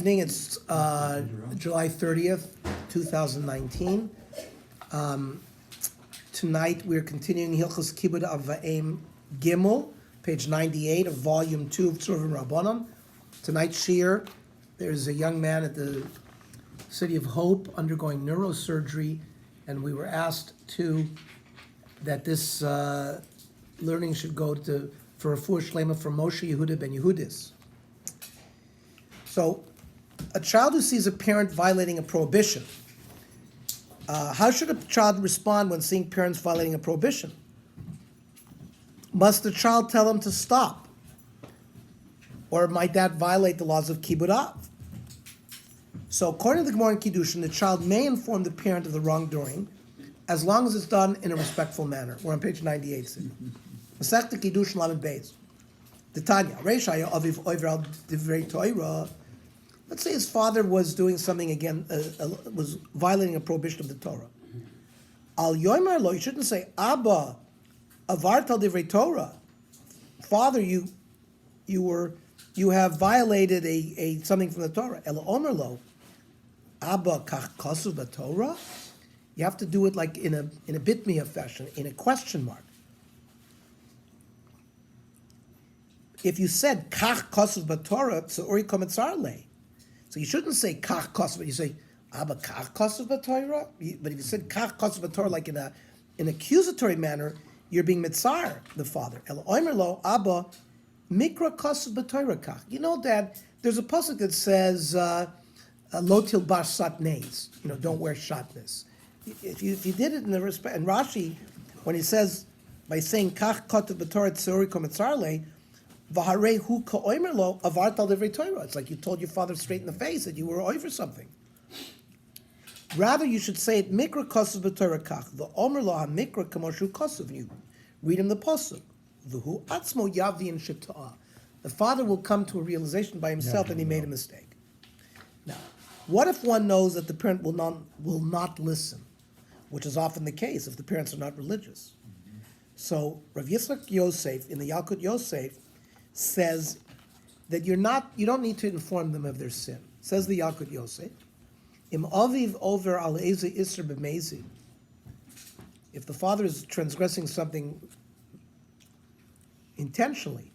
evening. It's July 30th, 2019. Tonight we're continuing Hilchos Kibud Avvaim Gimel, page 98 of volume 2 of Tzuvim Rabbanon. Tonight's shiur, there's a young man at the City of Hope undergoing neurosurgery, and we were asked that this learning should go for a refuah shlema from Moshe Yehuda ben Yehudis. So, a child who sees a parent violating a prohibition, how should a child respond when seeing parents violating a prohibition? Must the child tell them to stop? Or might that violate the laws of Kibud Av? So according to the Gemara in Kiddushin, the child may inform the parent of the wrongdoing as long as it's done in a respectful manner. We're on page 98. Masechta Kiddushin Lamed Beis. Tanya, Reishaya Aviv Oiver al Divrei Torah. Let's say his father was doing something again, was violating a prohibition of the Torah. Al Yomer Lo, you shouldn't say, Abba, Avart al Divrei Torah. Father, you have violated a something from the Torah. El Omer Lo, Abba kach kasuv b'Torah. You have to do it like in a bitmiyah fashion, in a question mark. If you said kach kasuv b'Torah, so ori kometzar le. So you shouldn't say kach kasuv, but you say Abba kach kasuv b'Torah. But if you said kach kasuv b'Torah like in an accusatory manner, you're being mitzar the father. El omer lo Abba mikra kasuv b'Torah kach. You know, Dad, there's a pasuk that says lo tilbash satnes. Don't wear shatnez. If you did it in the respect, and Rashi, when he says by saying kach katuv b'Torah tzori kometzar le. It's like you told your father straight in the face that you were over something. Rather, you should say it mikra kosuv b'Torah kach. The omer lo ha-mikra kamoshu kosuv. You read him the pasuk. V'hu atzmo yavin sheta'ah. The father will come to a realization by himself that he made a mistake. Now, what if one knows that the parent will not listen, which is often the case if the parents are not religious? So Rav Yitzchak Yosef in the Yalkut Yosef says that you don't need to inform them of their sin. Says the Yalkut Yosef, Im aviv over al eze isr b'mezi. If the father is transgressing something intentionally,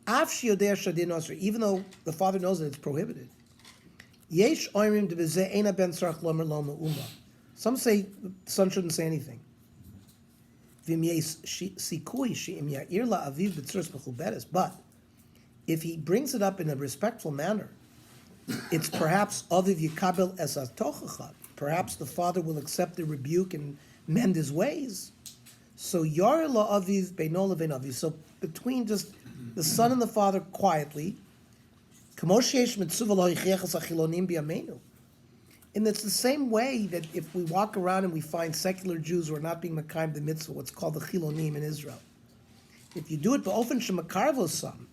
af sheyodeh shadin osr, even though the father knows that it's prohibited. Yesh oimrim debezeh eina ben tzarach lomer lo me'uma. Some say the son shouldn't say anything. But if he brings it up in a respectful manner, it's perhaps aviv yikabel es atochacha. Perhaps the father will accept the rebuke and mend his ways. So yar la aviv beino levein aviv. So between just the son and the father quietly, and it's the same way that if we walk around and we find secular Jews who are not being makayim the mitzvah, what's called the chilonim in Israel. If you do it ba'ofen shemakarvosam,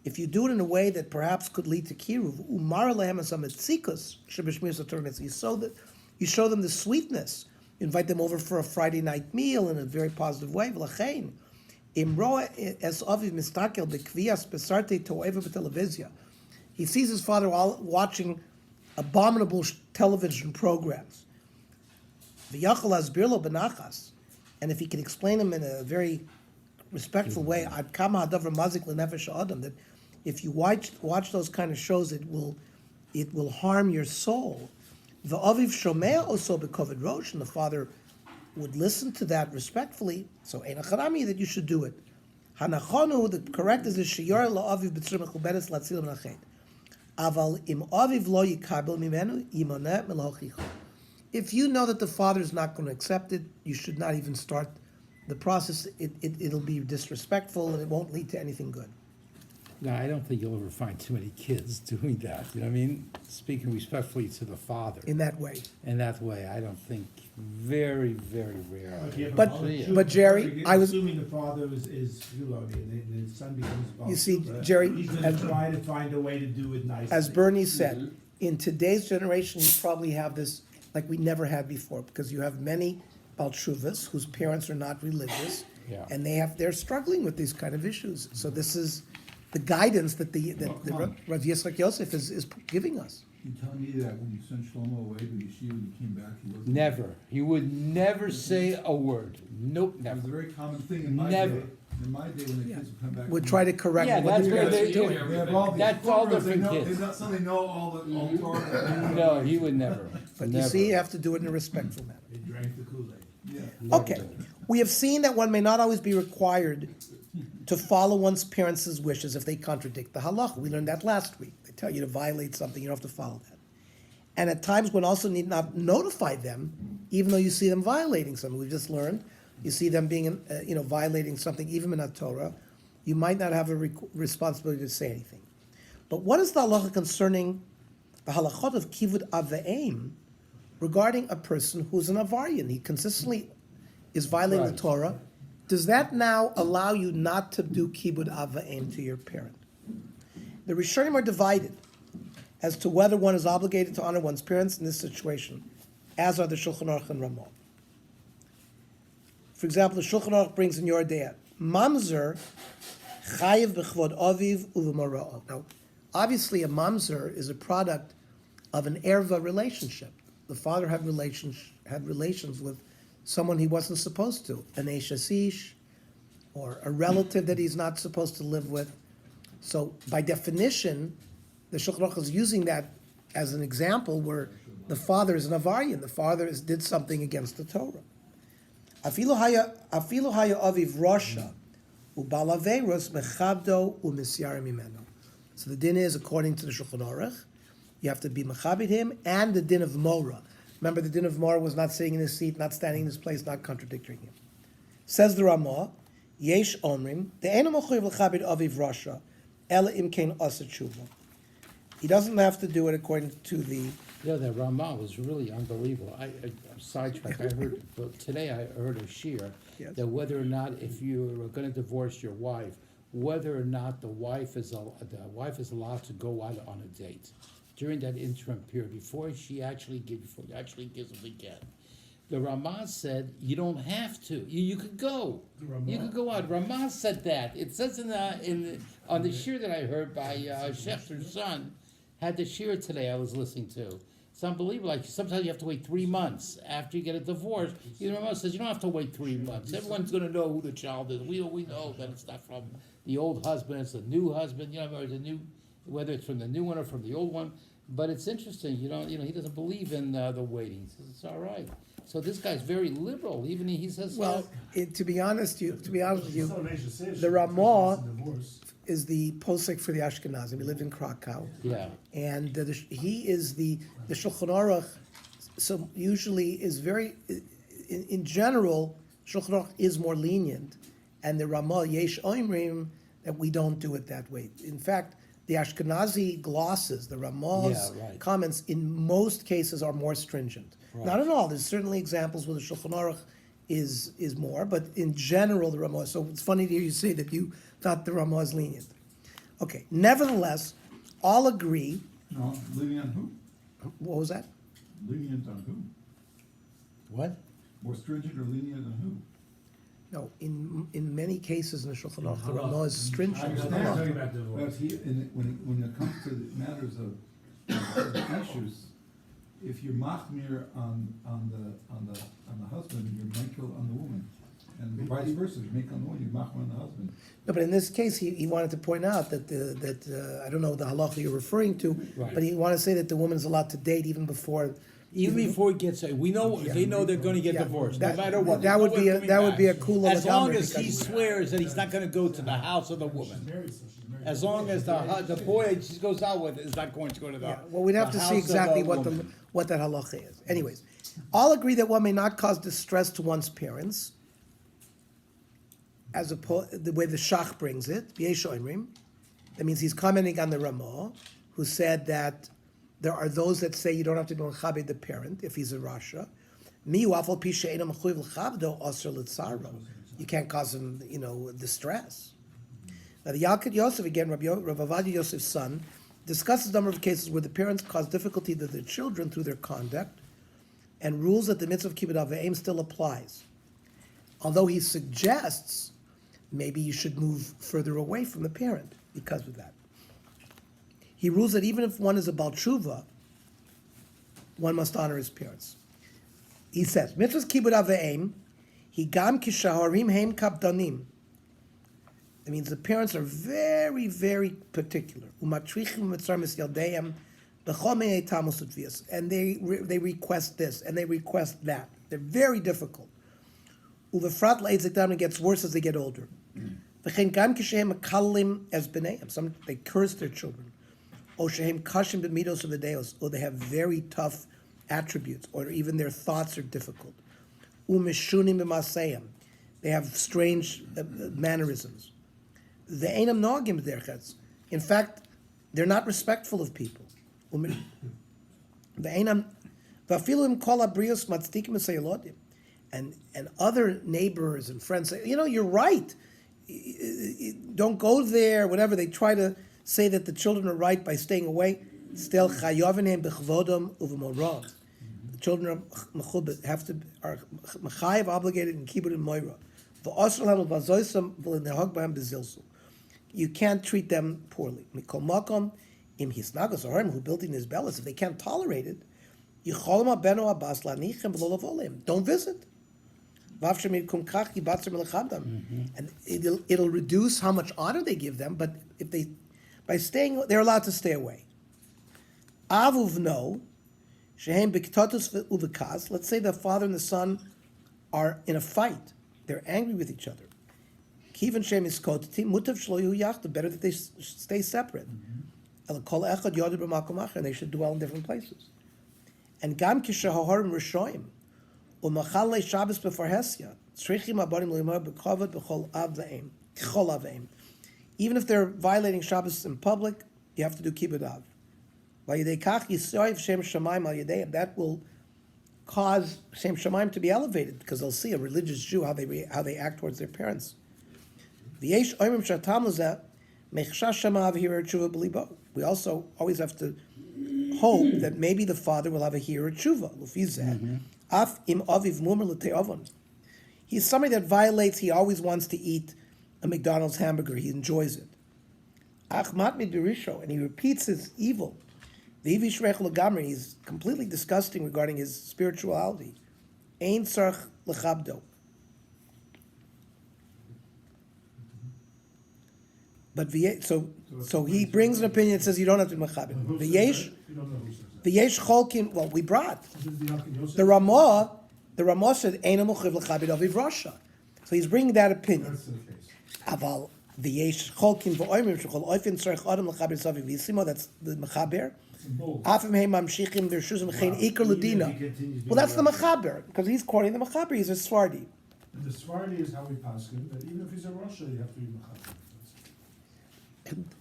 if you do it in a way that perhaps could lead to kiruv, umar lehem asam etzikus shebishmir sator mitzvah, you show them the sweetness. You invite them over for a Friday night meal in a very positive way. V'lachein imroa es aviv mistakel bekvias besarte to'eva b'televizia. He sees his father watching abominable television programs. V'yachal asbirlo benachas, and if he can explain them in a very respectful way, ad kama hadavar mazik lenefesh adam, that if you watch those kind of shows, it will harm your soul. V'aviv shomea oso bekovid rosh, and the father would listen to that respectfully. So ein acharami that you should do it. Hanachonu, the correct is sheyar la'aviv b'tzur mechubedes latzilam nached. If you know that the father is not going to accept it, you should not even start the process. It'll be disrespectful and it won't lead to anything good. No, I don't think you'll ever find too many kids doing that. You know what I mean? Speaking respectfully to the father. In that way. In that way, I don't think very, very rare. But Jerry, I was assuming the father is Filoni and the son becomes Baal. You see, Jerry, he's going to try to find a way to do it nicely. As Bernie said, in today's generation, you probably have this like we never had before, because you have many Balshuvas whose parents are not religious, Yeah. and they're struggling with these kind of issues. So this is the guidance that the Well, Rav Yitzchak Yosef is giving us. You telling me that when you sent Shlomo away to yeshiva and he came back, he wasn't? Never. He would never say a word. Nope, It was never. a very common thing in my Never. day. In my day, when the kids would come back. We'll from- try to correct Yeah, what that's the- where they They have all these that's all programs, different they know- kids. They not, suddenly know all the Torah. No, he would never. But you Never. see, you have to do it in a respectful manner. They drank the Kool-Aid. Yeah. Never Okay, did it. we have seen that one may not always be required to follow one's parents' wishes if they contradict the halacha. We learned that last week. They tell you to violate something, you don't have to follow that. And at times one also need not notify them, even though you see them violating something. We've just learned, you see them being, violating something, even in a Torah, you might not have a responsibility to say anything. But what is the halacha concerning the halachot of kivud aveim regarding a person who's an avarian? He consistently is violating the Right. Torah. Does that now allow you not to do kibud aveim to your parent? The Rishonim are divided as to whether one is obligated to honor one's parents in this situation, as are the Shulchan Aruch and Ramah. For example, the Shulchan Aruch brings in your day, mamzer chayiv b'chvod aviv uv'mara'o. Now, obviously, a mamzer is a product of an erva relationship. The father had relations with someone he wasn't supposed to, an eshasish, or a relative that he's not supposed to live with. So, by definition, the Shulchan Aruch is using that as an example where the father is an avarian. The father did something against the Torah. Afilu haya aviv rasha ubalaveros mechabdo umisyar mimeno. So the din is, according to the Shulchan Aruch, you have to be mechabed him, and the din of mora. Remember, the din of mora was not sitting in his seat, not standing in his place, not contradicting him. Says the Ramah, yesh omrim de'enu mochayev l'chabed aviv rasha ela imkein asa tshuva. He doesn't have to do it according to the. Yeah, that Ramah was really unbelievable. I'm sidetracked. I heard, but today I heard a shir Yes. that whether or not, if you're going to divorce your wife, whether or not the wife is allowed to go out on a date during that interim period before she actually gives them the get. The Ramah said you don't have to. You could go. You could go out. Ramah said that. It says on the shir that I heard by Schefter's son. Had the shir today I was listening to. It's unbelievable. Like sometimes you have to wait 3 months after you get a divorce. Even Ramah says you don't have to wait 3 months. Everyone's going to know who the child is. We know that it's not from the old husband. It's the new husband. Or the new, whether it's from the new one or from the old one. But it's interesting. He doesn't believe in the waiting. He says it's all right. So this guy's very liberal. Even he says. Well, to be honest with you, the Ramah is the posek for the Ashkenazim. He lived in Krakow. Yeah. And he is the Shulchan Aruch. So usually is very, in general, Shulchan Aruch is more lenient, and the Ramah yesh oimrim that we don't do it that way. In fact, the Ashkenazi glosses, the Ramah's Yeah, right. comments, in most cases are more stringent. Right. Not in all. There's certainly examples where the Shulchan Aruch is more, but in general, the Ramah. So it's funny to hear you say that you thought the Ramah is lenient. Okay. Nevertheless, all agree. No, lenient on who? What was that? Lenient on who? What? More stringent or lenient on who? No, in many cases in the Shulchan Aruch, the Ramah is I stringent. understand, but when it comes to the matters of issues, if you're machmir on the husband, you're michael on the woman, and vice versa, you make on the woman, you're machmir on the husband. No, but in this case, he wanted to point out that I don't know the halacha you're referring to, Right. but he wanted to say that the woman is allowed to date even before. Even before it gets, they know they're going to get Yeah. divorced, That- no matter what. that would There's be no a- way that coming would be a back. kula As long legamre as he because- swears that he's not going to go to the house of the woman. As long as the boy she goes out with is not going to go to the. Yeah, well, we'd have the to see house of exactly a what woman. that halacha is. Anyways, all agree that one may not cause distress to one's parents, as opposed the way the Shach brings it. B'yesh oimrim. That means he's commenting on the Ramah, who said that there are those that say you don't have to be mechabed the parent if he's a rasha. You can't cause him, distress. Now the Yalkut Yosef again, Rav Avadia Yosef's son, discusses a number of cases where the parents cause difficulty to their children through their conduct, and rules that the mitzvah of kibbud avim still applies. Although he suggests maybe you should move further away from the parent. because of that. He rules that even if one is a Baal Tshuva, one must honor his parents. He says, Mitzvahs kibud aveim, higam kishaharim heim kapdanim. That means the parents are very, very particular. Umatrichim mitzar misyaldeim b'chol me'ei tamus utvias. And they request this, and they request that. They're very difficult. Uvefrat le'ezekdam, it gets worse as they get older. V'chein gam kishehem mekalim as b'neim. Some, they curse their children. O shehem kashim b'midos of the deos, or they have very tough attributes, or even their thoughts are difficult. Umishunim b'maseim. They have strange mannerisms. The einam nogim derchetz. In fact, they're not respectful of people. The einam vafilu kol abrios matzdikim esayelodim. And other neighbors and friends say, you're right. Don't go there, whatever. They try to say that the children are right by staying away. Still, chayavenem b'chvodom uvemoram. The children are mechayev, obligated in kibbud and moira. V'osr lahem v'azoisam v'lenehog b'hem b'zilsul. You can't treat them poorly. Mikol makom im hisnagos orim, who built in his bellis, if they can't tolerate it, yicholem abeno abas lanichem v'lo lavolim. Don't visit. And it'll reduce how much honor they give them, but if by staying, they're allowed to stay away. Avuvno, shehem b'ktotus uvekas. Let's say the father and the son are in a fight. They're angry with each other. Kivan shem iskotati mutav shlo yu yachdu. Better that they stay separate. El kol echad yoder b'makom acher, and they should dwell in different places. And gam kishahorim rishoim. Umachale Shabbos before Hesia. Tzrichim abanim limor b'kavod b'chol aveim. Chol aveim. Even if they're violating Shabbos in public, you have to do kibbud av. Vayidei yisoyev shem shamayim al yedei. That will cause shem shamayim to be elevated because they'll see a religious Jew how they act towards their parents. V'yesh oimim shatam lezeh mechshash shama avhira tshuva b'libo. We also always have to hope that maybe the father will have a hira tshuva. Lufizeh. Af im aviv mumer l'te'avon. He's somebody that violates. He always wants to eat a McDonald's hamburger. He enjoys it. Achmat midurisho, and he repeats his evil. V'ivish rech l'gamri. He's completely disgusting regarding his spirituality. Ein tzarch l'chabdo. But so he brings an opinion that says you don't have to be mechabed. V'yesh cholkin. Well, we brought the Ramah. The Ramah said eina muchiv l'chabed aviv rasha. So he's bringing that opinion. Aval v'yesh cholkin v'oimim shechol oifin tzarech adam l'chabed saviv v'yisimo. That's the mechaber. Afim heim mamshichim v'rshuzim v'chein ikar l'dina. Well, that's the mechaber because he's quoting the mechaber. He's a Sfardi. And the Sfardi is how we pass him that even if he's a Rasha, you have to be mechaber.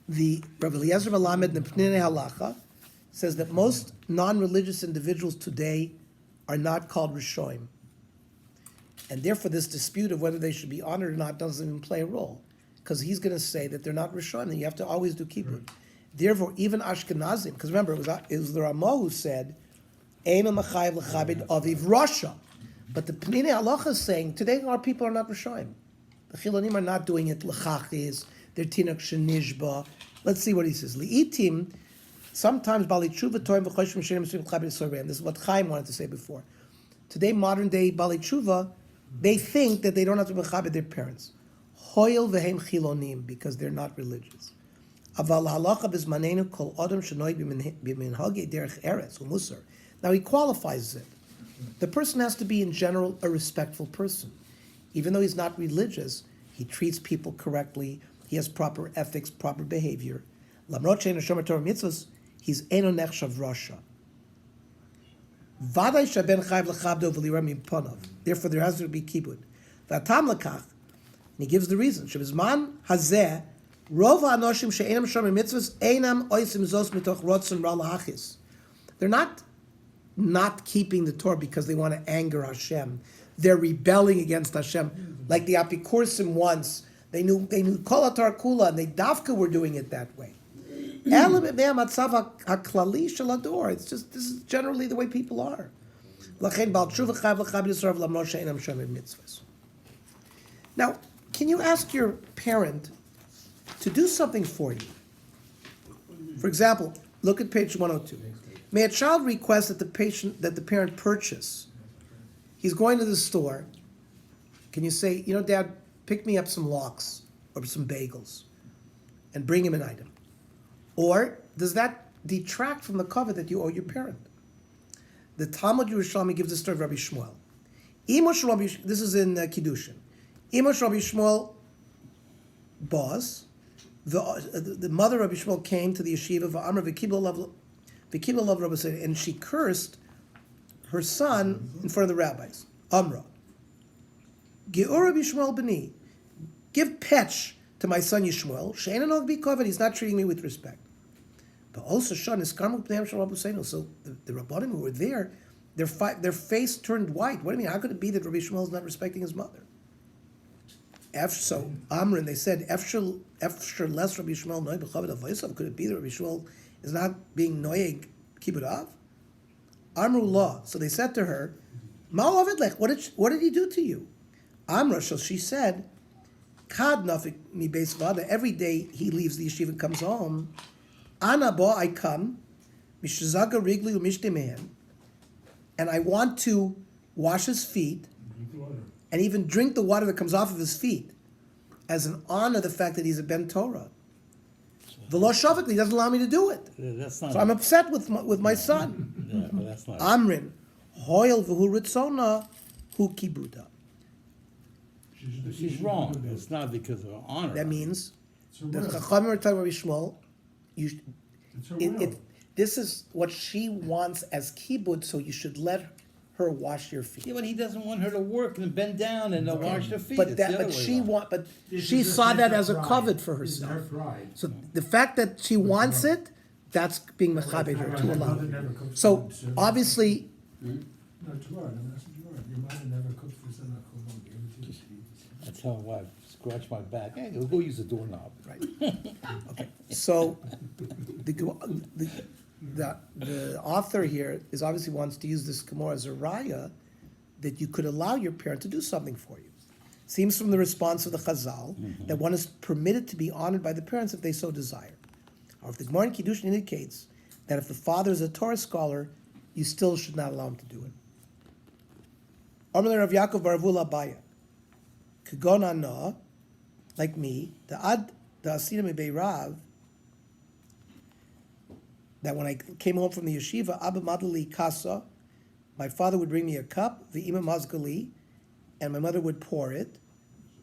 The Rav Eliezer Malamed Nepnei Halacha says that most non-religious individuals today are not called Rishoim. And therefore this dispute of whether they should be honored or not doesn't even play a role. Because he's going to say that they're not Rishoim, and you have to always do kibbud. Right. Therefore, even Ashkenazim, because remember, it was the Ramah who said, Eina Machayev L'chabed Aviv Rasha. But the Pnei Halacha is saying, today our people are not Rishoim. The Chilonim are not doing it L'chachis, they're Tinok Shenishba. Let's see what he says. Li'itim, sometimes Bali Tshuva Toim V'choshim Shirim S'rim L'chabed Yisrael. This is what Chaim wanted to say before. Today, modern day Bali Tshuva, they think that they don't have to mechabed their parents. Hoyel v'hem chilonim, because they're not religious. Aval halacha b'zmanenu kol adam shenoi b'minhagei derech eretz u'musar. Now he qualifies it. The person has to be in general a respectful person. Even though he's not religious, he treats people correctly, he has proper ethics, proper behavior. Lamrot she'enu shomer Torah mitzvos, he's eno nechshav rasha. Vaday shaben chayv l'chabdo v'lirah mipanav. Therefore, there has to be kibbud. V'atam l'kach, and he gives the reason. Shebizman hazeh, rov ha'anoshim she'enam shomer mitzvos, einam oisim zos mitoch rotzon ra lahachis. They're not keeping the Torah because they want to anger Hashem. They're rebelling against Hashem. Like the Apikursim once, they knew Kol HaTorah Kula, and they Davka were doing it that way. It's just, this is generally the way people are. Now, can you ask your parent to do something for you. For example, look at page 102. May a child request that the parent purchase. He's going to the store. Can you say, Dad, pick me up some lox or some bagels and bring him an item? Or does that detract from the cover that you owe your parent? The Talmud Yerushalmi gives the story of Rabbi Shmuel. This is in Kiddushin. Imosh Rabbi Shmuel boss, the mother of Rabbi Shmuel came to the yeshiva of Amr v'kibla love Rabbi said, and she cursed her son in front of the rabbis. Amra, Ge'or Rabbi Shmuel b'ni, give petch to my son Yishmuel. She'ein anog bi kovet, he's not treating me with respect. But also Shon is karmu pneim shel Rabbi Seinu. So the rabbanim who were there, their face turned white. What do you mean? How could it be that Rabbi Shmuel is not respecting his mother? So Amrin, they said, Efshir less Rabbi Shmuel noy b'chavet avosav. Could it be that Rabbi Shmuel is not being noyeg kibbut av? Amru law. So they said to her, Ma ovid lech, what did he do to you? Amra, so she said, Kad nafik mi beis vada. Every day he leaves the yeshiva and comes home. Ana bo, I come, mishazaga rigli u'mishtimehem, and I want to wash his feet and even drink the water that comes off of his feet as an honor the fact that he's a Ben Torah. V'lo shavik, he doesn't allow me to do it. That's not. So I'm upset with my son. Yeah, but that's not. Amrin, hoil v'hu ritzona, hu kibuta. She's wrong. It's not because of honor. That means It's her the will. Chachamim are telling Rabbi Shmuel, It's her will. this is what she wants as kibbutz, so you should let her wash your feet. Yeah, but he doesn't want her to work and bend down and wash her feet. But It's the other way she around. but This she is her saw that pride. as a covet for This is her herself. pride. So the fact that she wants it, that's being mechabed her to allow it. So obviously, No, tomorrow, I'm asking tomorrow. Your mother never cooked for Sana Kolon. Give it to the I tell my wife, scratch my back. Hey, go use the doorknob. right? Okay, so the author here is obviously wants to use this Gemara as a raya that you could allow your parent to do something for you. Seems from the response of the Chazal that one is permitted to be honored by the parents if they so desire. Or if the Gemara in Kiddushin indicates that if the father is a Torah scholar, you still should not allow him to do it. Amar Rav Yaakov bar Avula Abaya, Kagon Ana, like me, the Asina Mibei Rav, that when I came home from the yeshiva, Abba Madali Kasa, my father would bring me a cup, the Imam Mazgali, and my mother would pour it.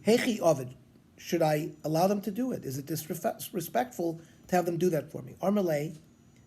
Hechi Ovid, should I allow them to do it? Is it disrespectful to have them do that for me? Armalei,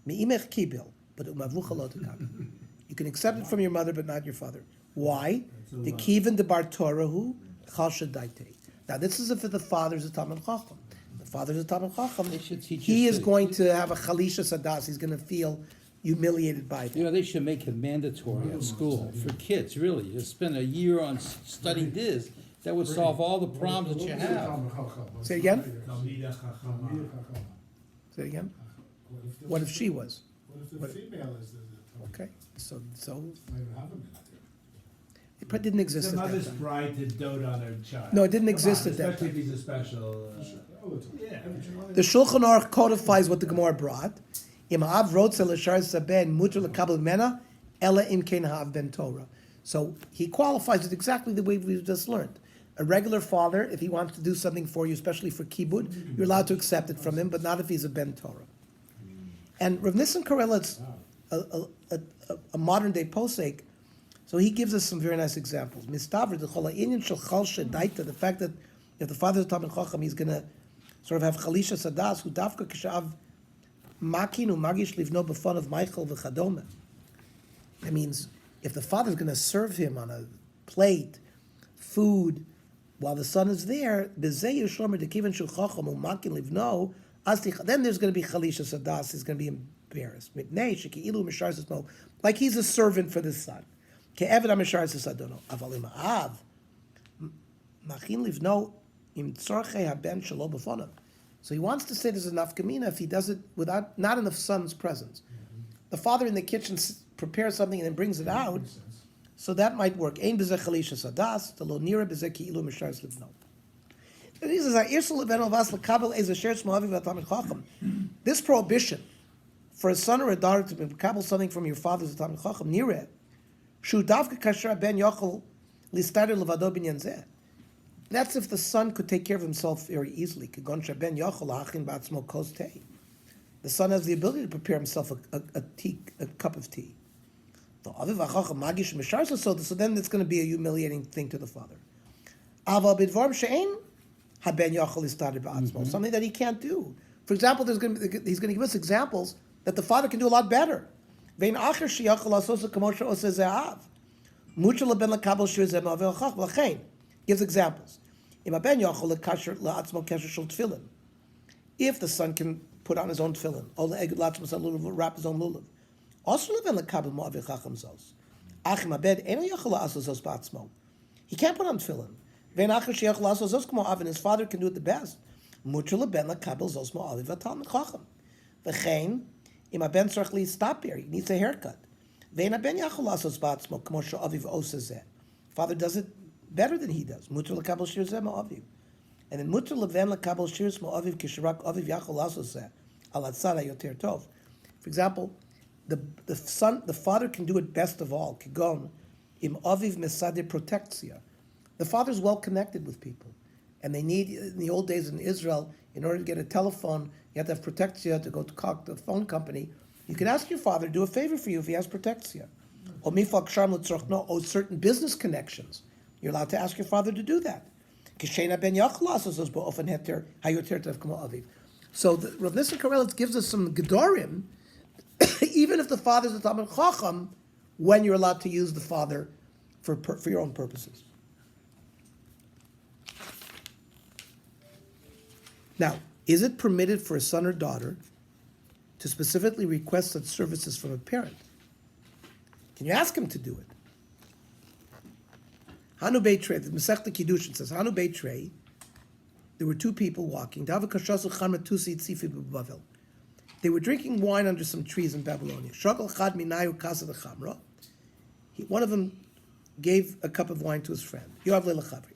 Mi'imech Kibil, but Umavlucha Lo Tekabel. You can accept it from your mother, but not your father. Why? The Kivin de Bar Torahu, Chal Shadaitei. Now this is if the father's a Talmid Chacham. The father's a Talmid Chacham. They should teach He us is to- going to have a Chalisha Sadas. He's going to feel humiliated by that. You know, they should make it mandatory at school for kids, really. You spend a year on studying this, that would solve all the problems that you have. Say it again? Say it again? What if she was? What if the female is the Okay, so might have him in there. it probably didn't exist The at that mother's time. pride to dote on her child. No, it didn't Come exist on, at that especially time. if he's a special. All the time. Yeah. Every July. The Shulchan Aruch codifies what the Gemara brought. Im Av Rotzel L'Shar Saben Mutter L'Kabel Mena Ela Im Kein Ha'av Ben Torah. So he qualifies it exactly the way we've just learned. A regular father, if he wants to do something for you, especially for kibbud, you're allowed to accept it from him, but not if he's a Ben Torah. And Rav Nissen Karelitz, a modern day posek, so he gives us some very nice examples. Mistavr the Chola Inyan Shel Chal Shedaita, the fact that if the father is a Talmid Chacham, he's going to sort of have Chalisha Sadas, who Dafka Kishav Makin Umagish Livno B'fon of Michael V'chadome. That means if the father is going to serve him on a plate, food, while the son is there, then there's going to be Chalisha Sadas, he's going to be embarrassed. Like he's a servant for the son. So he wants to say there's enough kamina if he does it without not in the son's presence. The father in the kitchen prepares something and then brings it out, Makes sense. so that might work. Ein b'zeh chalisha sadas, the lo nira b'zeh ki'ilu mishar livno. And he says, this prohibition for a son or a daughter to kabel something from your father's Talmid Chacham, nireh, shu davka kasher ben yochel listader levado binyan zeh. That's if the son could take care of himself very easily. Kegon sheben yochel hachin ba'atzmo kos teh. The son has the ability to prepare himself a cup of tea. So then it's going to be a humiliating thing to the father. Something that he can't do. For example, he's going to give us examples that the father can do a lot better. Gives examples. If the son can put on his own tefillin, or wrap his own lulav. He can't put on tefillin. And his father can do it the best. Stop here. He needs a haircut. Father does it better than he does. And then mutter leven lekabel shirs mo'aviv kishirak aviv yachol lasoseh al hatzara yoter tov. For example, the father can do it best of all. Kigon im aviv mesadir protectia. The father's well connected with people, and they need in the old days in Israel, in order to get a telephone, you have to have protectia to go to call the phone company. You can ask your father to do a favor for you if he has protectia, or mifal ksham l'tzrochno, or certain business connections. You're allowed to ask your father to do that. So Rav Nissen Karelitz gives us some gedorim, even if the father's a Talmid Chacham, when you're allowed to use the father for your own purposes. Now, is it permitted for a son or daughter to specifically request such services from a parent? Can you ask him to do it? Hanu Beitrei, the Masechta Kiddushin says, Hanu Beitrei, there were two people walking. They were drinking wine under some trees in Babylonia. One of them gave a cup of wine to his friend.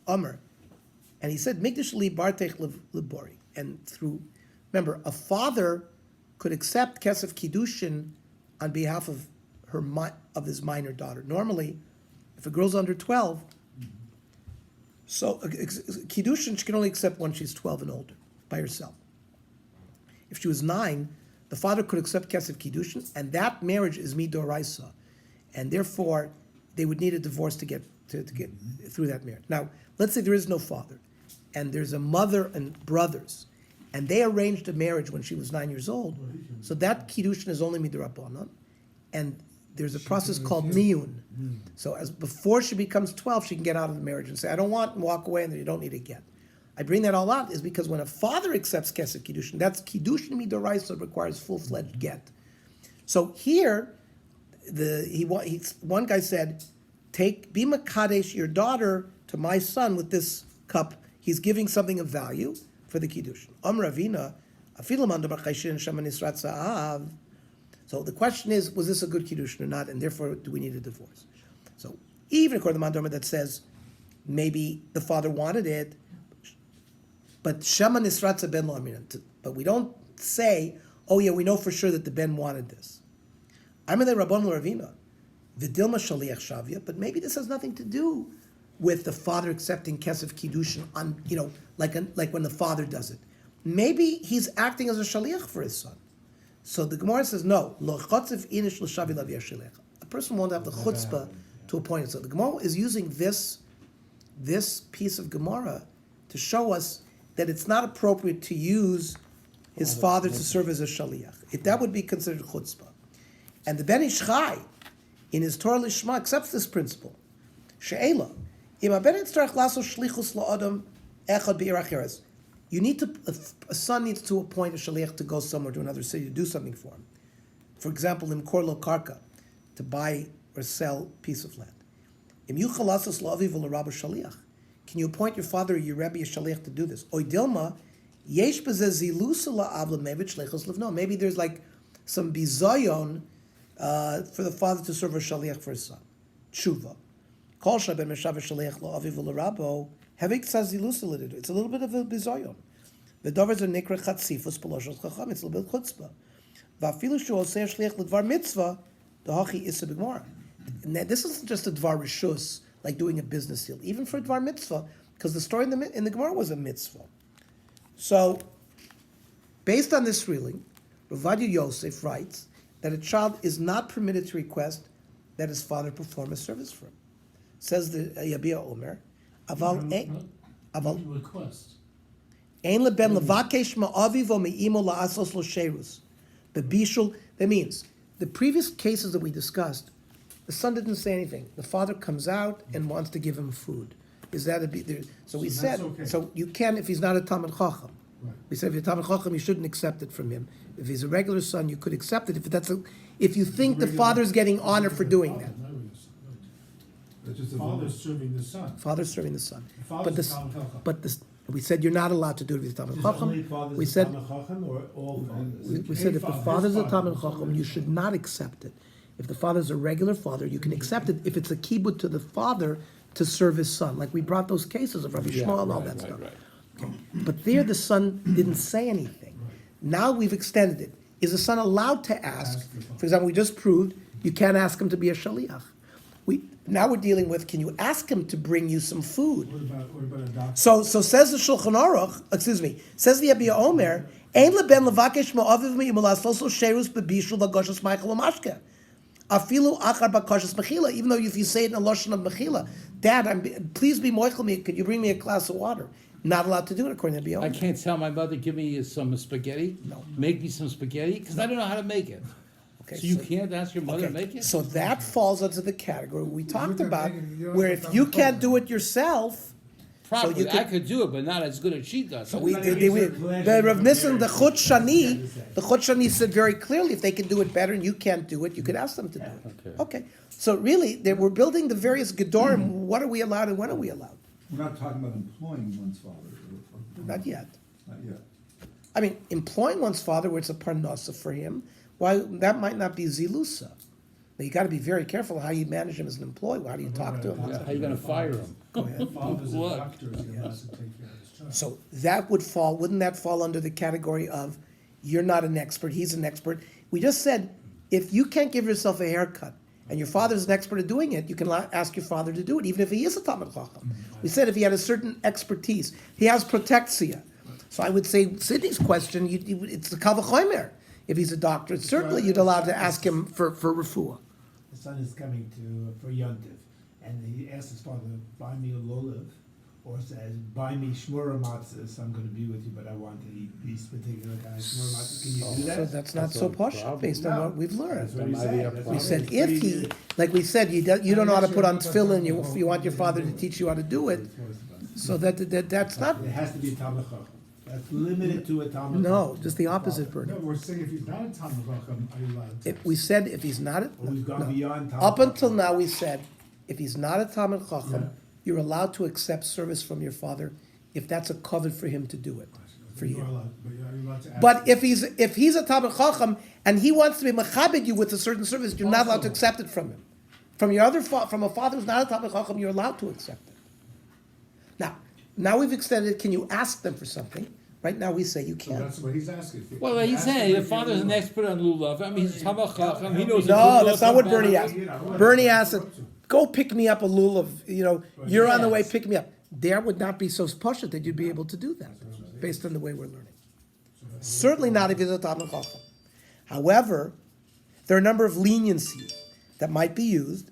Omer. And he said, Mikdash li bartech libori. And remember, a father could accept Kesef Kiddushin on behalf of his minor daughter. Normally, if a girl's under 12, so Kiddushin she can only accept when she's 12 and older, by herself. If she was 9, the father could accept Kesef Kiddushin, and that marriage is midoraisa, and therefore they would need a divorce to get through that marriage. Now, let's say there is no father, and there's a mother and brothers, and they arranged a marriage when she was 9 years old, so that Kiddushin is only midorabanan, and there's a process called miyun. So before she becomes 12, she can get out of the marriage and say, I don't want, and walk away, and then you don't need a get. I bring that all out is because when a father accepts Kesef Kiddushin, that's Kiddushin midoraisa, so it requires full-fledged get. So here, one guy said, be makadesh your daughter to my son with this cup. He's giving something of value for the Kiddushin. Ravina, so the question is, was this a good Kiddushin or not, and therefore do we need a divorce? So even according to Mandorma that says maybe the father wanted it, but Shema Nisratza ben lo aminan. But we don't say, oh yeah, we know for sure that the ben wanted this. Amalei Rabban Ravina, Vidilma Shaliach Shavia, but maybe this has nothing to do with the father accepting Kesef Kiddushin on, like when the father does it. Maybe he's acting as a shaliach for his son. So the Gemara says, no, lo chotzev inish l'shavi lav yashilech. A person won't have the chutzpah to appoint it. So the Gemara is using this piece of Gemara to show us that it's not appropriate to use his father to serve as a shaliach. That would be considered chutzpah. And the Ben Ish Chai, in his Torah Lishma, accepts this principle. She'ela, im ben yitzarech lasos shlichus la'adam echad be'ir acheres. A son needs to appoint a shaliach to go somewhere to another city to do something for him. For example, in Korlo Karka, to buy or sell a piece of land. Im yuchal lasos la'aviv v'l'rabba shaliach. Can you appoint your father or your rebbe a shaliach to do this? Oy dilma, yesh b'zeh zilusa la'av l'mevit shlichus livno. Maybe there's like some bizayon for the father to serve a shaliach for his son. Tshuva. Kol shaben meshav shaliach la'aviv v'l'rabbo Havik Sazilusalid. It's a little bit of a bizoyon. The dovers are nikra chatzifus peloshos chacham. It's a little bit chutzpah. Vafilu shu oseh shliach l'dvar mitzvah. The hachi issa b'gemara. This isn't just a dvar rishus, like doing a business deal. Even for a dvar mitzvah, because the story in the Gemara was a mitzvah. So, based on this ruling, Ravadi Yosef writes that a child is not permitted to request that his father perform a service for him. Says the Yabia Omer, Aval Request. Ein leben levakesh ma'avivo me'imo la'asos lo sherus. Bebishul, that means, the previous cases that we discussed, the son didn't say anything. The father comes out and wants to give him food. Is that so we So said, that's okay. so you can, if he's not a Talmud Chacham. Right. We said if you're a Talmud Chacham, you shouldn't accept it from him. If he's a regular son, you could accept it. If you think the father's getting honor for doing that. That's just a Father's serving the son. Father's serving the son. The father's But a this, Talmud Chacham. but this, we said you're not allowed to do it with the Talmud Is only Chacham. fathers We a said, Talmid Chacham or all fathers? we said if the father's a His Talmud father. Chacham, you should not accept it. If the father's a regular father, you can accept it if it's a kibbut to the father to serve his son. Like we brought those cases of Rabbi Yeah, Shmuel and all right, that right, stuff. right. But there the son didn't say anything. Now we've extended it. Is the son allowed to ask? Ask the father. For example, we just proved you can't ask him to be a shaliach. Now we're dealing with, can you ask him to bring you some food? What about a doctor? So says the Shulchan Aruch, says the Yabia Omer, Ein leben levakesh ma'aviv me'im la'asloso sherus bebishul v'goshas ma'achal u'mashke. Afilu achar b'koshas mechila, even though if you say it in a loshon of mechila, Dad, please be moichel me, could you bring me a glass of water? Not allowed to do it according to Yabia I Omer. can't tell my mother, give me some spaghetti. No. Make me some spaghetti, because I don't know how to make it. Okay, So you so- can't ask your mother to make Okay, it? so that falls under the category we talked can about, make it, you don't where have if to you come can't do home. it yourself, Probably, you could- I could do it, but not as good as she does. so we, But it the is a pleasure Rav to Nissen, the prepare. Chut Shani said very clearly, if they can do it better and you can't do it, you could ask them to do it. Okay. Okay, so really, we're building the various Gedorim, what are we allowed and when are we allowed? We're not talking about employing one's father. or- Not yet. Not yet. I mean, employing one's father where it's a parnasa for him, why, that might not be zilusa. Now, you gotta be very careful how you manage him as an employee, how do you talk to him? Yeah, how you gonna fire him? Go ahead. Father's a What? doctor, is allowed to take care of his child. So that wouldn't that fall under the category of, you're not an expert, he's an expert? We just said, if you can't give yourself a haircut, and your father's an expert at doing it, you can ask your father to do it, even if he is a Talmud Chacham. We said if he had a certain expertise, he has protexia. So I would say, Sidney's question, it's the Kal V'chomer. If he's a doctor, certainly you'd allowed to ask him for refuah. The son is coming for Yontif, and he asks his father, buy me a lulav, or says, buy me shmura matzahs, I'm gonna be with you, but I want to eat these particular kind of shmura matzahs. Can you do So that? that's not That's so a posh, problem. based on what we've learned. That's what he That might be a said. That's We what said he- if he, like we said, you don't know how to put on tefillin, you want your father to teach you how to do it, so that's not, It has to be a Talmid Chacham. That's limited to a Talmid no, Chacham. just the opposite, No, Bernie. we're saying if he's not a Talmud Chacham, are you allowed to? If we said if he's not, Well, we've gone no. beyond Talmid Up until Chacham. now, we said, if he's not a Talmud Chacham, Yeah. you're allowed to accept service from your father if that's a covet for him to do it, for You are you. allowed, but are you allowed to ask? But if he's a Talmud Chacham and he wants to be mechabed you with a certain service, you're not allowed to accept it from him. From your other from a father who's not a Talmud Chacham, you're allowed to accept it. Now we've extended. Can you ask them for something? Right now we say you So can't. that's what he's asking. Well, he's Ask him saying, if your you father's an know. expert on lulav, I mean, he's a Talmid Chacham, he knows. No, that's not what Bernie asked. You know, Bernie asked, go pick me up a lulav, you're on the way, Yes. pick me up. There would not be so pashut that you'd be able to do that, based on the way we're learning. Certainly not if you're a Talmud Chacham. However, there are a number of leniencies that might be used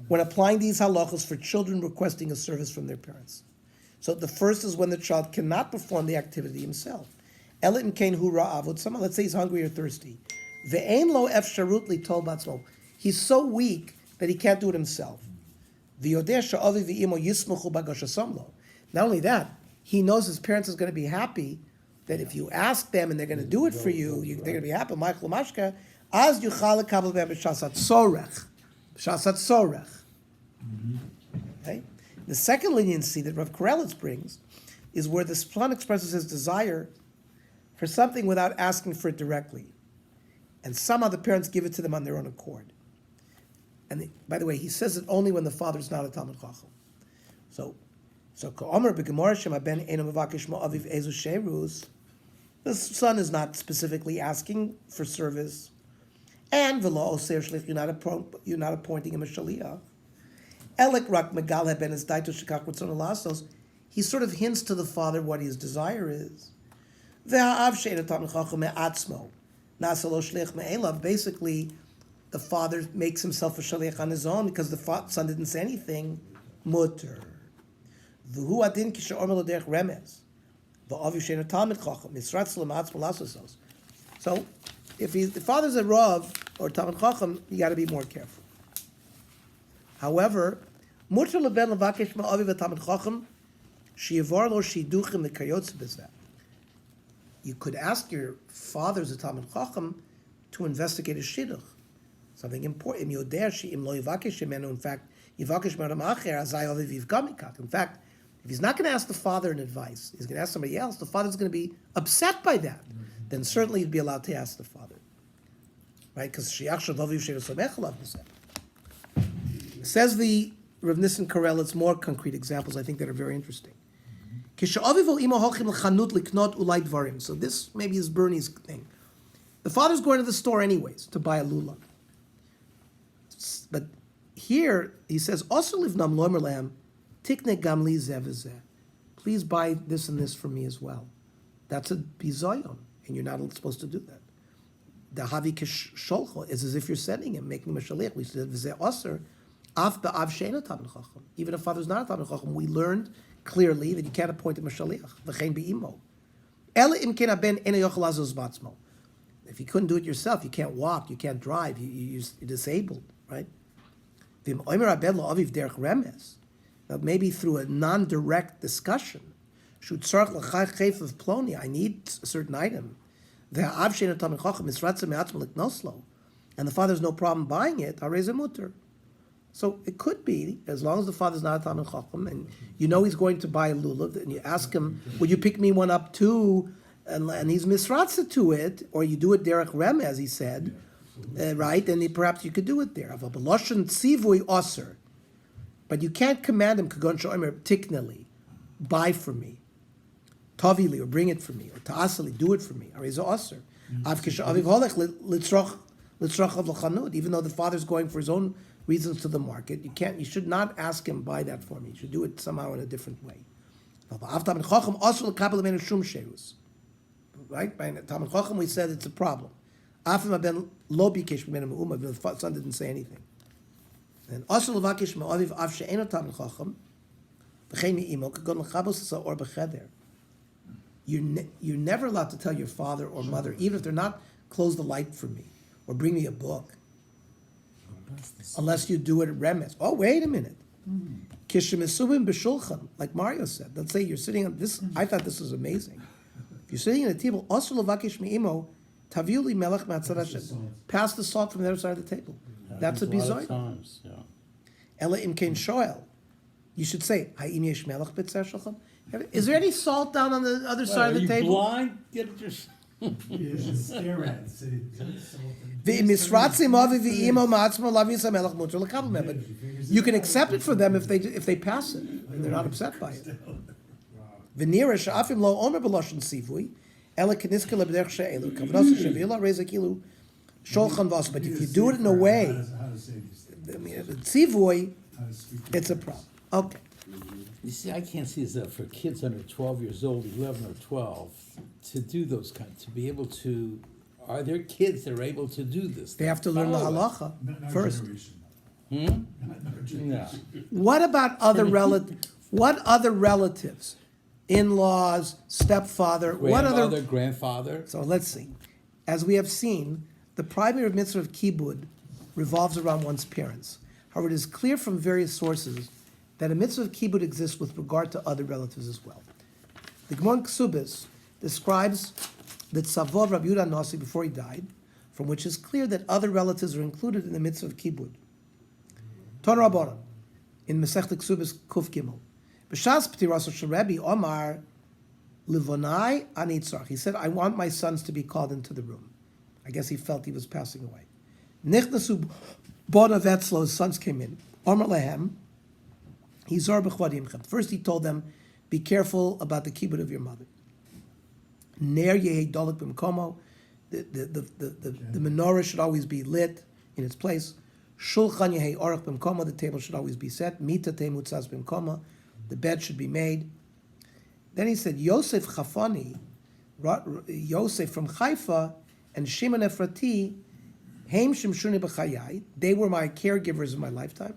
when applying these halachos for children requesting a service from their parents. So the first is when the child cannot perform the activity himself. Ela im kein hu ra'avod, someone, let's say he's hungry or thirsty. Ve'ein lo efsharut litol batzmo. He's so weak that he can't do it himself. V'yodeh she'avi v'imo yismuchu bagashasam lo. Not only that, he knows his parents is going to be happy that if you ask them and they're going to do it for you, they're going to be happy. Michael Mashka, az yuchal lekabel b'hem b'shasat sorech. B'shasat sorech. Okay? The second leniency that Rav Korelis brings is where the son expresses his desire for something without asking for it directly. And somehow the parents give it to them on their own accord. And by the way, he says it only when the father's not a Talmud Chacham. So So Ka'omer b'gemara shema ben eno mevakish ma'aviv ezu sherus. The son is not specifically asking for service, and v'lo oser shlich, you're not appointing him a shaliach. Elek rak megal ben es daito shekach ratzon lasos. He sort of hints to the father what his desire is. Ve'ha'av she'ena tamid chacham me'atzmo nasa lo shlich me'elav. Basically, the father makes himself a shaliach on his own because the son didn't say anything. Mutter. V'hu adin kisha omer lo derech remez. V'aviv she'ena tamid chacham misratz lo me'atzmo lasos. So, if the father's a rav or tamid chacham, you got to be more careful. However, mutter leben levakesh ma'aviv v'tamid chacham she'yavar lo shiduchim v'kayotze b'zeh. You could ask your father's a Talmid Chacham to investigate a shidduch, something important. In fact, in fact, if he's not going to ask the father an advice, he's going to ask somebody else. The father's going to be upset by that. Then certainly you'd be allowed to ask the father, right? Because says the Rav Nissen Karel. It's more concrete examples I think that are very interesting. So this maybe is Bernie's thing. The father's going to the store anyways to buy a lulav. But here he says, also livnam lomer lehem, tikne gamli zeh. Please buy this and this for me as well. That's a bizayon, and you're not supposed to do that. The havi kisholcho is as if you're sending him, making him a shaliach. We said v'zeh aser, af ba'av she'ena talmid chacham. Even if father's not a talmid chacham, we learned clearly that you can't appoint him a shaliach. V'chein be'imo. Ela im ken haben ena yochel azos batzmo. If you couldn't do it yourself, you can't walk, you can't drive, you're disabled, right? V'im oimer abed lo aviv derech remes. Now maybe through a non-direct discussion, should tzarich l'chai chayf of ploni, I need a certain item. Ve'av she'ena talmid chacham misratze me'atzmo l'knoslo. And the father has no problem buying it, harei ze muter. So it could be, as long as the father's not a Talmid Chacham, and you know he's going to buy a lulav, and you ask him, would you pick me one up too? And he's misratza to it, or you do it derech rem, as he said, right? And perhaps you could do it there. But you can't command him, kagon shomer tikneli, buy for me, tavili, or bring it for me, or ta'asali, do it for me. Even though the father's going for his own reasons to the market, you should not ask him, buy that for me. You should do it somehow in a different way. Right? By Talmid Chacham we said it's a problem. The son didn't say anything. And you're never allowed to tell your father or mother, even if they're not, close the light for me, or bring me a book. Unless you do it at remes. Oh, wait a minute. Kishemisubim b'shulchan, like Mario said. Let's say you're sitting on this. I thought this was amazing. If you're sitting at a table, also levakish me'imo, taviuli melech ma'atzad Hashem. Pass the salt from the other side of the table. That's a bizoy. Ela im kein shoel. You should say, ha'im yesh melech b'tzeh shulchan. Is there any salt down on the other side of the table? Blind? Get it just. You should stare at it, say, But you can accept it for them if they pass it and they're not upset by it. But if you do it in a way, how to say these things. it's a problem. Okay. You see, I can't see this for kids under 12 years old, 11 or 12, to do those to be able to. Are there kids that are able to do this? They have to learn the Follow it. halacha Not our first. generation. Hmm? Not our generation. No. What about other relatives? In-laws, stepfather, what other? Grandmother, grandfather. So let's see. As we have seen, the primary mitzvah of kibud revolves around one's parents. However, it is clear from various sources that a mitzvah of kibud exists with regard to other relatives as well. The Gemara in Ksubis describes that Savov Rabbi Yehuda Nasi before he died, from which is clear that other relatives are included in the mitzvah of kibud. Ton Rabbanan, in Masechta Ksubis Kuf Gimel. B'shas P'tiras Shel Rebbe Omar Livonai Anitzrach. He said, I want my sons to be called into the room. I guess he felt he was passing away. Nichnasu Bonav Etzlo, his sons came in. Omar Lehem. Hizar b'chvad imchem. First he told them, be careful about the kibbut of your mother. Ner yehi dolik b'mkomo. The menorah should always be lit in its place. Shulchan yehi orach b'mkomo. The table should always be set. Mita temutzas b'mkomo. The bed should be made. Then he said, Yosef Chafani, Yosef from Haifa, and Shimon Ephrati, Haim Shimshuni b'chayai. They were my caregivers in my lifetime.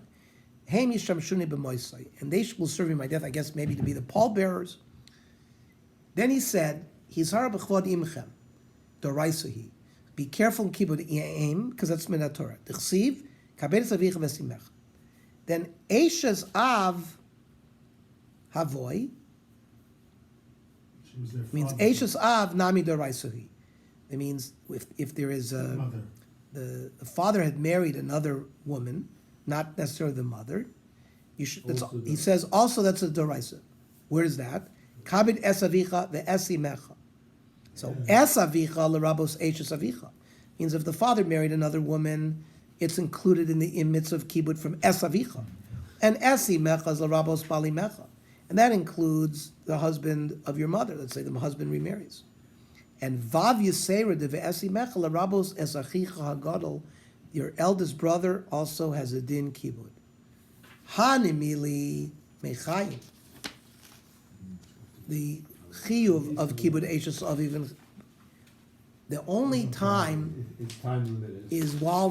Haim Yishamshuni b'moisai. And they will serve me in my death, I guess maybe to be the pallbearers. Then he said, Hizhar b'chvod imchem, doraisahi. Be careful and keep it aim, because that's min Torah. T'chsiv, kabed savicha v'simech. Then Eishes Av Havoy She was their means father. Eishes Av Nami doraisahi. It means if there is a Mother. the father had married another woman, not necessarily the mother, you should. That's, Also he says also that's a doraisa. Where is that? Kabid esavicha ve'esimecha. So esavicha l'rabos eishes avicha means if the father married another woman, it's included in the mitzvah of kibbut from esavicha, and esimecha is l'rabos balimecha, and that includes the husband of your mother. Let's say the husband remarries. And Vav Yisera de Ve'esi Mechel Rabos Esachicha Hagadol, your eldest brother also has a din kibbut. Hanimili Mechayim. The chiyuv of kibbut Eishes Aviv. The only time It's time limited. is while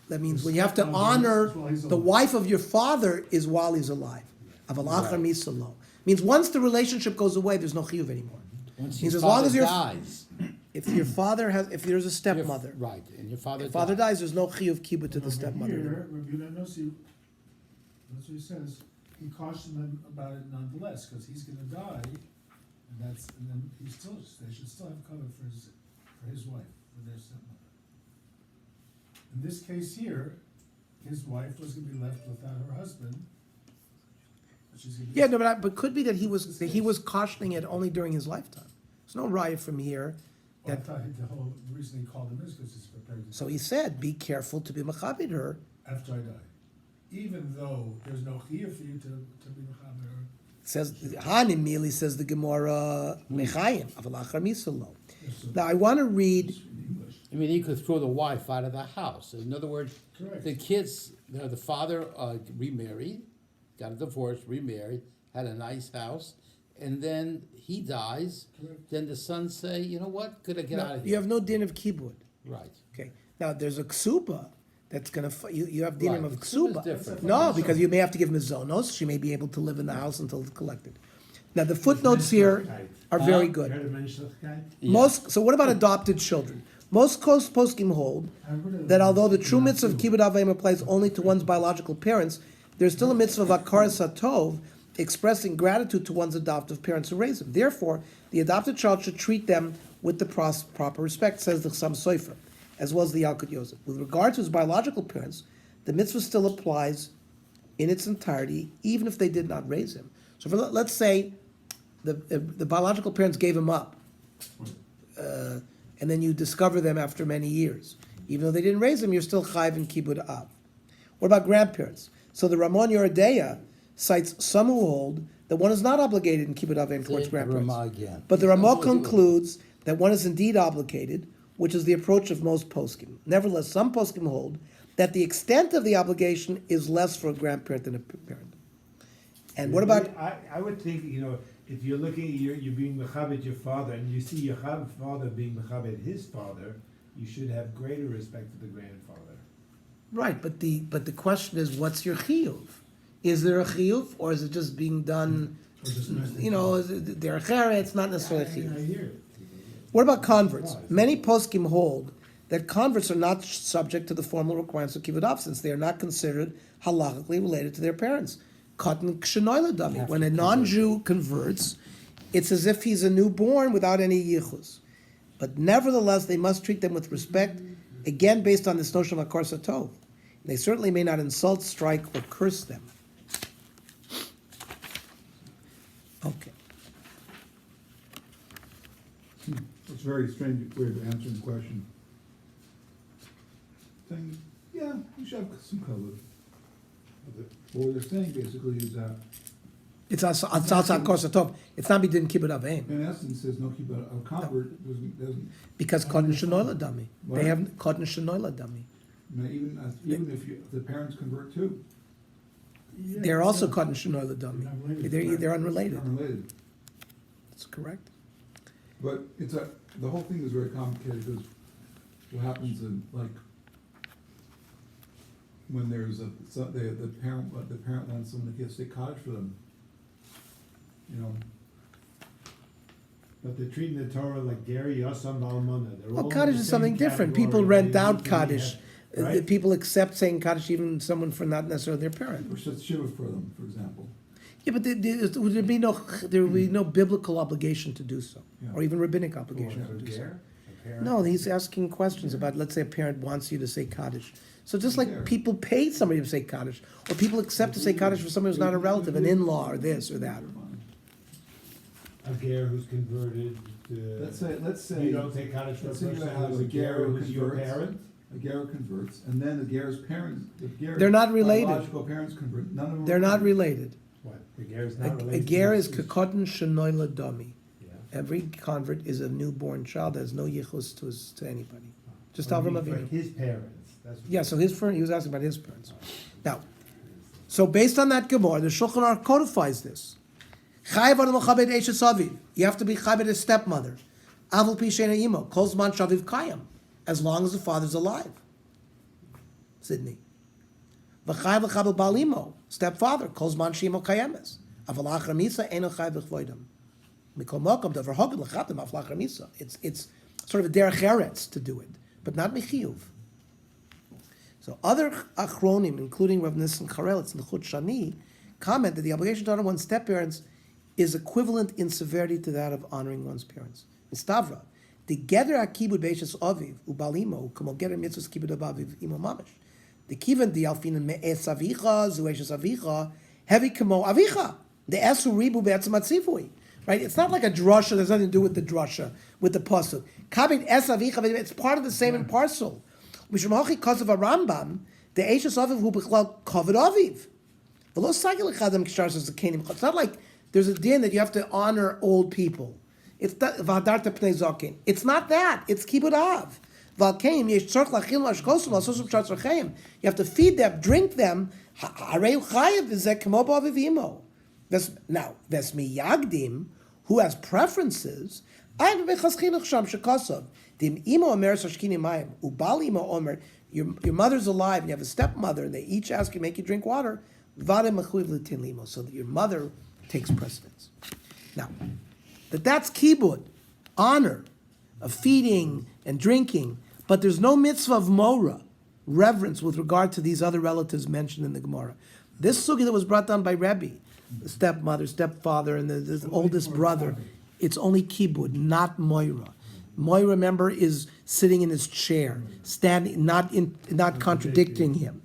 that means when you have to honor the wife of your father is while he's alive. Avalachar misalo means once the relationship goes away, there's no chiyuv anymore. Once Means your as long father as your dies, if your father has, if there's a your- stepmother, right, and your father if father dies, there's no chiyuv kibbut to the Over stepmother. Here, Rabbi Nossi, that's what he says, he cautioned them about it nonetheless, because he's gonna die, and then they should still have cover for his wife, for their stepmother. In this case here, his wife was gonna be left without her husband. But she's gonna be- Yeah, no, but could be that he was cautioning it only during his lifetime. There's no riot from here. Well, I That, thought the whole reason he called him is because he's prepared to. so he said, be careful to be machabed her. After I die. Even though there's no chiyuv for you to be mechaber her. Says Hanimili says the Gemara mechayim avalachar misalo. Yes, so- Now I want to read. in English. I mean, he could throw the wife out of the house. In other words, Correct. the kids, the father remarried, got a divorce, remarried, had a nice house, and then he dies. Correct. Then the sons say, you know what, could I get out No, of you here? have no din of kibbut. Right. Okay. Now there's a ksuba that's gonna you have dinim Right, of the ksuba is ksuba. different. No, because you may have to give mizonos. She may be able to live in the house until it's collected. Now the footnotes here are very You good. heard of Menschlichkeit? So what about adopted children? Most poskim hold I've heard of- that although the true mitzvah of kibbut avayim applies only to one's biological parents, there's still a mitzvah of akar satov, expressing gratitude to one's adoptive parents who raised him. Therefore, the adopted child should treat them with the proper respect, says the Chassam Sofer, as well as the Yalkut Yosef. With regard to his biological parents, the mitzvah still applies in its entirety, even if they did not raise him. So let's say the biological parents gave him up, and then you discover them after many years. Even though they didn't raise him, you're still chayv and kibbut av. What about grandparents? So the Ramon Yoredeya cites some who hold that one is not obligated in kibbut avim towards See, grandparents. Rama again. But the He's Ramah not doing it. concludes that one is indeed obligated, which is the approach of most poskim. Nevertheless, some poskim hold that the extent of the obligation is less for a grandparent than a parent. And what about I would think, if you're looking, you're being mechabed your father, and you see your father being mechabed his father, you should have greater respect for the grandfather. right? But the question is, what's your chiyuv? Is there a chiyuv, or is it just being done? Or just domestic Is it derech eretz, not necessarily I chiyuv. hear it. What about converts? Many poskim hold that converts are not subject to the formal requirements of kibbut av, since they are not considered halachically related to their parents. Katan kshenoila dami. When a non-Jew converts, it's as if he's a newborn without any yichus. But nevertheless, they must treat them with respect, again based on this notion of akar satov. They certainly may not insult, strike, or curse them. Okay. It's a very strange way of answering the question. Saying, yeah, we should have some cover. What they're saying basically is that, It's outside course of Tov. It's not bidin kibbut avim. in essence, there's no kibbut, a convert doesn't, Because cotton shenoila dummy. They What? have cotton shenoila dummy. even if the parents convert too, Yeah, They're it's also not- cotton shenoila dummy. They're not related. They're unrelated. unrelated. That's correct. But the whole thing is very complicated, because what happens in, like, when there's the parent wants someone to get a state cottage for them, you know, But they're treating the Torah like Gary, Yosam, Balmona. Well, Kaddish is something different. People rent out Kaddish. People accept saying Kaddish, even someone for not necessarily their parent. or set shiva for them, for example. Yeah, but would there be no biblical obligation to do so, Yeah. or even rabbinic obligation to do so? No, he's asking questions about, let's say a parent wants you to say Kaddish. So just like There. people pay somebody to say Kaddish, or people accept to say Kaddish for somebody who's not a relative, an in-law, or this or that. A Ger who's converted to. Let's say. You don't take Kaddish for a let's say you person have who's a a Ger Ger who who's your converts. parent. A Ger converts, and then the Ger's parents, They're not related. Biological parents convert, none of them. They're not related. What, the Ger is A not related? ger to is his- kakotin shenoila dami. Yeah. Every convert is a newborn child that has no yichus to anybody. Just What tell do you them mean Avinu. for his parents, that's what. Yeah, so he was asking about his parents. Now, so based on that Gemara, the Shulchan Aruch codifies this. Chayav adam l'chabed eshes aviv. You have to be chabed his stepmother. Avul pi she'ena imo. Kol zman shaviv kayam. As long as the father's alive. Sydney. V'chayav l'chabed bal imo. Stepfather. Kol zman she'imo kayemes. Aval achar misa eno chayav l'chvoidam. Mikol mokom davar hoged l'chabdim af l'achar misa. It's sort of a derech eretz to do it, but not mechiyuv. So other achronim, including Rav Nissan Karelitz and the Chut Shani, comment that the obligation to honor one's step-parents is equivalent in severity to that of honoring one's parents. In Stavra, the Geder HaKibud Be'eshes Aviv Ubalimo Kamo Geder Mitzvahs Kibud Aviv Imo Mamish. The Kivan the Alfinen Me'es Avicha Zueshes Avicha Heavy Kamo Avicha. The Esu Ribu Be'etzem Atzivui. Right? It's not like a drasha. There's nothing to do with the drasha, with the pasuk. Kabit Es Avicha. It's part of the same and parcel. Mishum Hachi Kazav Rambam, the Eishes Aviv Hu B'chlal Kavod Aviv. It's not like there's a din that you have to honor old people. It's not V'adarta Pnei Zaken. It's not that. It's Kibud Av. V'alkeim Yesh Tzorch Lachil Mashkosim L'Asosum Shatz Recheim. You have to feed them, drink them. Harei Chayev V'zeh K'mo B'Aviv Imo. Now, Vesmiyagdim, who has preferences, your mother's alive and you have a stepmother and they each ask you to make you drink water, so that your mother takes precedence. Now, that's kibud, honor, of feeding and drinking, but there's no mitzvah of mora, reverence with regard to these other relatives mentioned in the Gemara. This sugi that was brought down by Rebbe, the stepmother, stepfather, and the oldest brother, it's only kibud, not moira. Moira, remember, is sitting in his chair, standing, not contradicting him.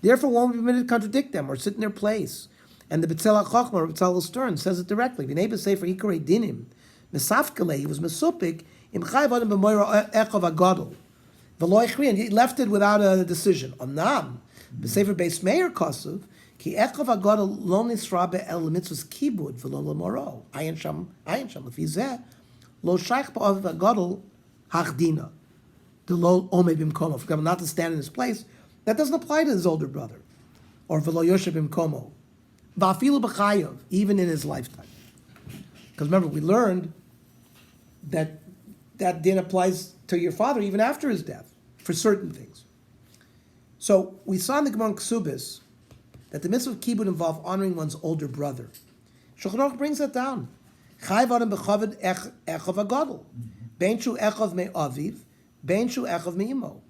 Therefore, one won't be permitted to contradict them or sit in their place. And the B'tzel HaChochma, or B'tzel Stern, says it directly. V'nei b'sefer Ikarei Dinim, Mesafkele, he was mesupik, im chayv adam b'moira echov agadol. V'lo ichri, and he left it without a decision. Onam, b'sefer Beis Meir Kosuv, ki echov agadol lo nisra be'el mitzvahs kibud v'lo l'moro. Ayin sham l'fi zeh, lo shaykh ba'aviv agadol hachdina. The lo omed b'mkomo, for example, not to stand in his place, that doesn't apply to his older brother. Or v'lo yoshev b'mkomo. Va'afilu b'chayav, even in his lifetime. Because remember, we learned that din applies to your father even after his death, for certain things. So we saw in the Gemara Ksubis that the mitzvah of kibbud involved honoring one's older brother. Shulchan Aruch brings that down. Chayv adam b'chavod echov agadol. Bein shu echov me'aviv, bein shu echov me'imo.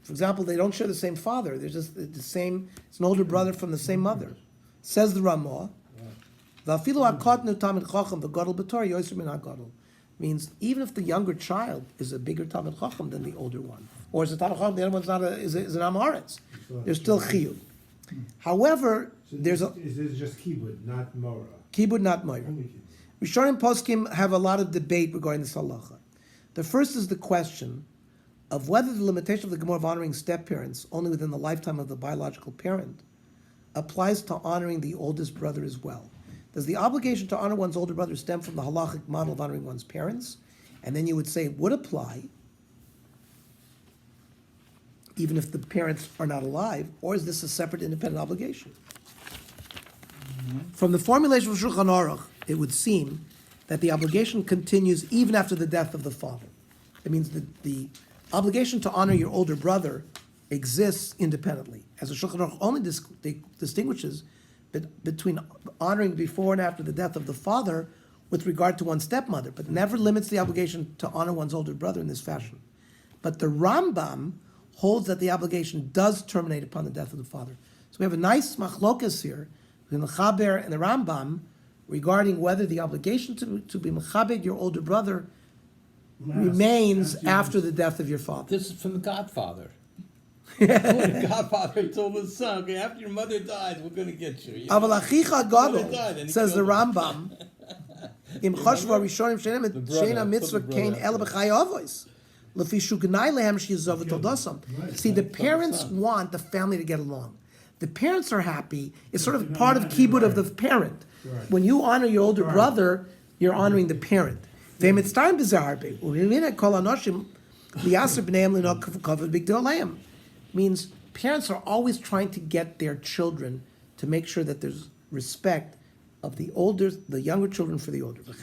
For example, they don't share the same father. They're just the same. It's an older brother from the same mother. Says the Ramah. V'afilu hakotnu tamid chacham v'gadol b'torah yoser min hagadol. Means even if the younger child is a bigger tamid chacham than the older one, or is a tamid chacham, the other one's not is an amaretz, there's still chiyuv. However, So there's a this is just kibud, not mora. kibud, not moira. Rishonim poskim have a lot of debate regarding this halacha. The first is the question of whether the limitation of the Gemara of honoring step-parents only within the lifetime of the biological parent applies to honoring the oldest brother as well. Does the obligation to honor one's older brother stem from the halachic model of honoring one's parents? And then you would say it would apply even if the parents are not alive, or is this a separate independent obligation? From the formulation of Shulchan Aruch, it would seem that the obligation continues even after the death of the father. It means that the obligation to honor your older brother exists independently, as the Shulchan Aruch only distinguishes between honoring before and after the death of the father with regard to one's stepmother, but never limits the obligation to honor one's older brother in this fashion. But the Rambam holds that the obligation does terminate upon the death of the father. So we have a nice machlokas here between the Chaber and the Rambam regarding whether the obligation to be mechabed your older brother remains after the death of your father. This is from the Godfather. The Godfather told his son, okay, after your mother dies, we're going to get you. Aval achicha gadol, died, and he says the killed him. Rambam, im choshva rishonim sheina mitzvah kain el b'chay avos. Lefi shugnai lehem she'yizov v'todosam. See, the parents want the family to get along. The parents are happy. It's sort of part of kibbut of the parent. When you honor your older brother, you're honoring the parent. V'emitztayim b'zeh harbe. U'hilina kol anoshim liyaser b'neihem l'nog kavod b'gdol lehem. Means parents are always trying to get their children to make sure that there's respect of the younger children for the older. It's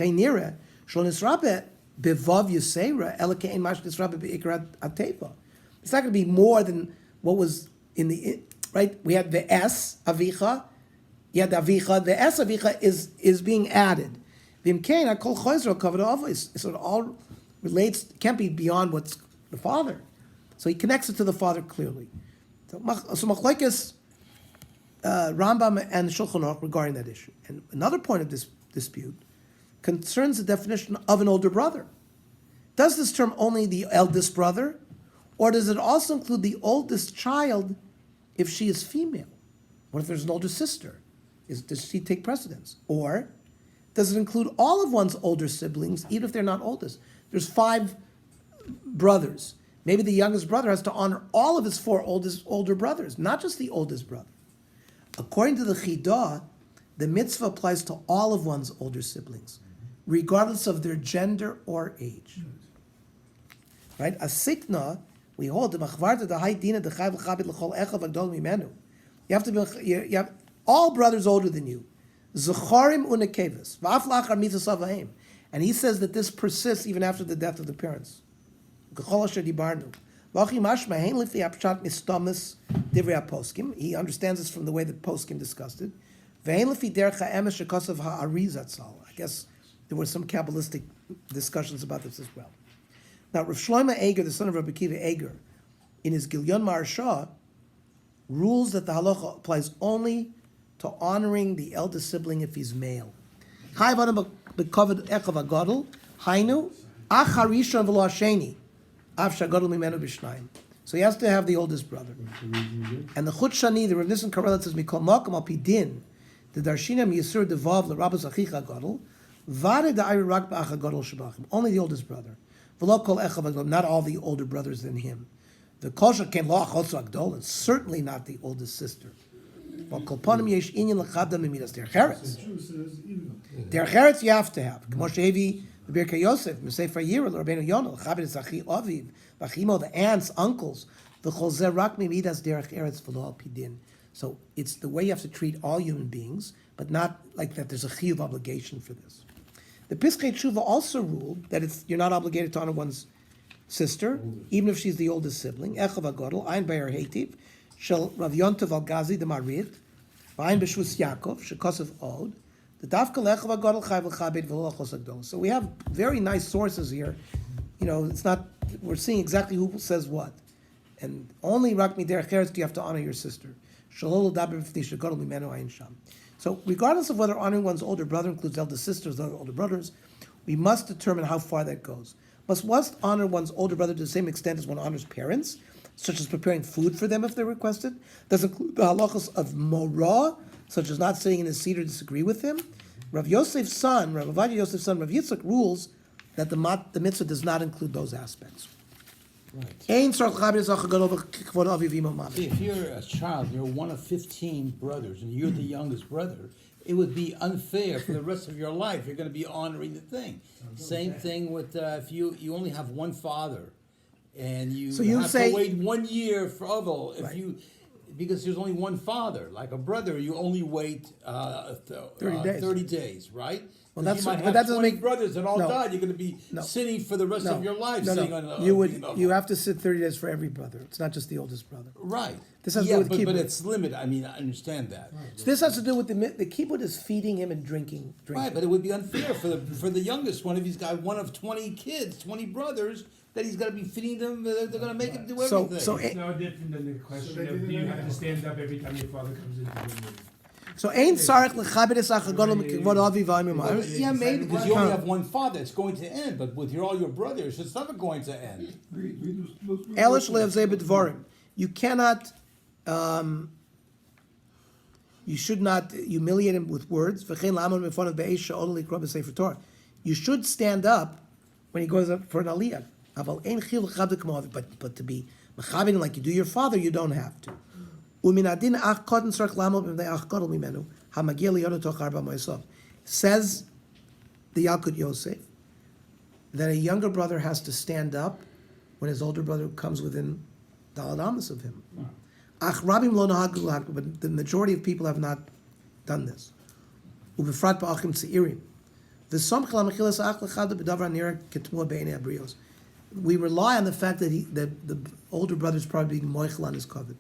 not going to be more than what was in the right. We had the S avicha, you had the avicha. The S avicha is being added. So it all relates. Can't be beyond what's the father. So he connects it to the father clearly. So machlokes Rambam and Shulchan Aruch regarding that issue. And another point of this dispute concerns the definition of an older brother. Does this term only the eldest brother, or does it also include the oldest child if she is female? What if there's an older sister? Does she take precedence? Or does it include all of one's older siblings, even if they're not oldest? There's 5 brothers. Maybe the youngest brother has to honor all of his 4 older brothers, not just the oldest brother. According to the Chidah, the mitzvah applies to all of one's older siblings, regardless of their gender or age. Right? A sikna, we hold the machvarta the high dina the chayv l'chabit l'chol echav agdol mimenu. You have all brothers older than you. Zecharim unekeves v'af lachar mitzvah savaim, and he says that this persists even after the death of the parents. He understands this from the way that poskim discussed it. I guess there were some Kabbalistic discussions about this as well. Now, Rav Shlomo Eger, the son of Rabbi Akiva Eger, in his Gilyon Maharsha, rules that the halacha applies only to honoring the eldest sibling if he's male. Hainu, acharishon v'lo hasheni. So he has to have the oldest brother. And the Chut Shani, the Rav Nissen Karela says, Mikol Makom al Pidin, the Darshina Yisur Devav l'Rabbos Achicha Gadol, Vare da'ayir rak ba'acha Gadol Shabachim, only the oldest brother. V'lo kol echav Agdol, not all the older brothers than him. The Kol Shaken lo achotzu Agdol, and certainly not the oldest sister. But Kol Panim yesh inyan l'chadam mimidas der Cheretz. Der Cheretz you have to have. K'mo shehevi Birkei Yosef, Mesefer Yirah, Rabbeinu Yonah, Chabed Zachi Aviv, Vachimo, the aunts, uncles, the Cholzer Rak Mimidas Derech Eretz V'lo Al Pidin. So it's the way you have to treat all human beings, but not like that there's a chiyuv obligation for this. The Piskei Tshuva also ruled that you're not obligated to honor one's sister, even if she's the oldest sibling. Echav HaGodel, Ein Be'er Heitiv, Shel Rav Yontav Al-Gazi, the Marit, Ein B'Shvus Yaakov, Shekosov Od, so we have very nice sources here. It's not, we're seeing exactly who says what. And only Rak Midei Cheretz do you have to honor your sister. So regardless of whether honoring one's older brother includes elder sisters or older brothers, we must determine how far that goes. Must one honor one's older brother to the same extent as one honors parents, such as preparing food for them if they're requested? Does it include the halachas of morah, such as not sitting in his seat or disagree with him? Rav Yosef's son, Rav Ovadia Yosef's son, Rav Yitzchak rules that the mitzvah does not include those aspects. Right. Ein tzarich l'chabed es achagadol v'kvod aviv imo mamish. See, if you're a child, you're one of 15 brothers, and you're the youngest brother, it would be unfair for the rest of your life. You're going to be honoring the thing. Same thing with if you only have one father, and you So you have say- to wait 1 year for Oval. If Right. because there's only one father, like a brother, you only wait 30 days. 30 days, right? Well, 'Cause that's- you might but have that doesn't 20 make- brothers that all no. died. You're going to be No. sitting for the rest of your life, sitting on. You would. being Oval. You have to sit 30 days for every brother. It's not just the oldest brother. Right. This has to do with but kibbutz. it's limited. I mean, I understand that. So this has to do with the kibbutz is feeding him and drinking. Right, but it would be unfair for the youngest one if he's got one of 20 kids, 20 brothers, that he's got to be feeding them. They're going to make him do everything. So It's no different than the question they of did do you it have to anyhow. stand up every time your father comes into the room? So ein tzarich l'chabed es achagadol v'kvod aviv imo mamish. Yeah, maybe because you only have one father, it's going to end. But with all your brothers, it's never going to end. Elish le'avzeh b'dvarim. You cannot. You should not humiliate him with words. V'chein la'amon in front of be'esh she'odel likro b'sefer Torah. You should stand up when he goes up for an aliyah. Aval ein chil l'chabed k'mo aviv. But to be mechabed him like you do your father, you don't have to. Umin adin ach koden tzarich la'amon b'nei ach gadol mimenu hamagia liyono toch arba mo'esav. Says the Yalkut Yosef that a younger brother has to stand up when his older brother comes within daled amos of him. Ach rabim lo nahagu lahakru, but the majority of people have not done this. Ubefrat ba'achim tzeirim. V'somch la'mechilas ach l'chad b'davar nira ketmua b'einei abrios. We rely on the fact that the older brother is probably being moichel on his covet.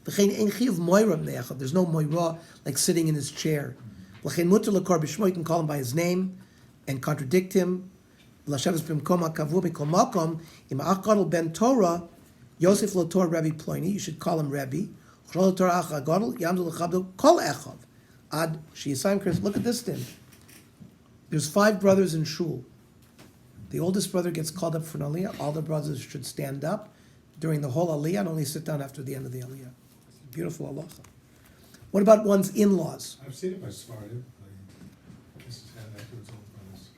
V'chein ein chiyuv moira b'nei echad. There's no moira like sitting in his chair. L'chein muter l'kor b'shmo, you can call him by his name and contradict him. L'shavas b'mkom ha'kavu b'kol makom im ach gadol ben Torah Yosef lo Torah Rebbe Ploini, you should call him Rebbe. Chol Torah ach gadol yamdu l'chabdo kol echav ad sheyisayim Chris. Look at this thing. There's 5 brothers in shul. The oldest brother gets called up for an aliyah. All the brothers should stand up during the whole aliyah and only sit down after the end of the aliyah. Beautiful halacha. What about one's in-laws? I've seen it by Sephardim. This is how that goes on brothers.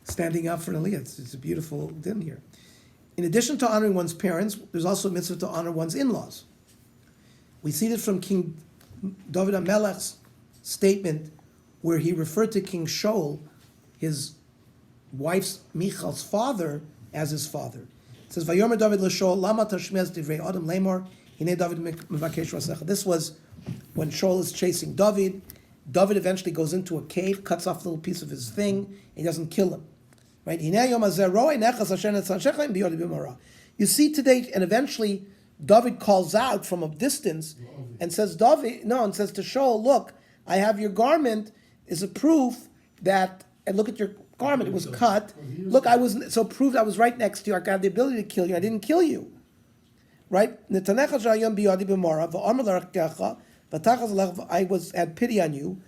Standing up for an aliyah. It's a beautiful din here. In addition to honoring one's parents, there's also a mitzvah to honor one's in-laws. We see this from King David HaMelech's statement where he referred to King Shaul, his wife's Michal's father, as his father. It says, Vayomer David l'Shaul, lama tashmez divrei Adam lemor, hine David mevakesh rasecha. This was when Shaul is chasing David. David eventually goes into a cave, cuts off a little piece of his thing, and he doesn't kill him. Right? You see today, and eventually David calls out from a distance and says, and says to Shaul, look, I have your garment is a proof that, and look at your garment, it was cut. Look, so proved I was right next to you. I got the ability to kill you. I didn't kill you. Right? I had pity on you.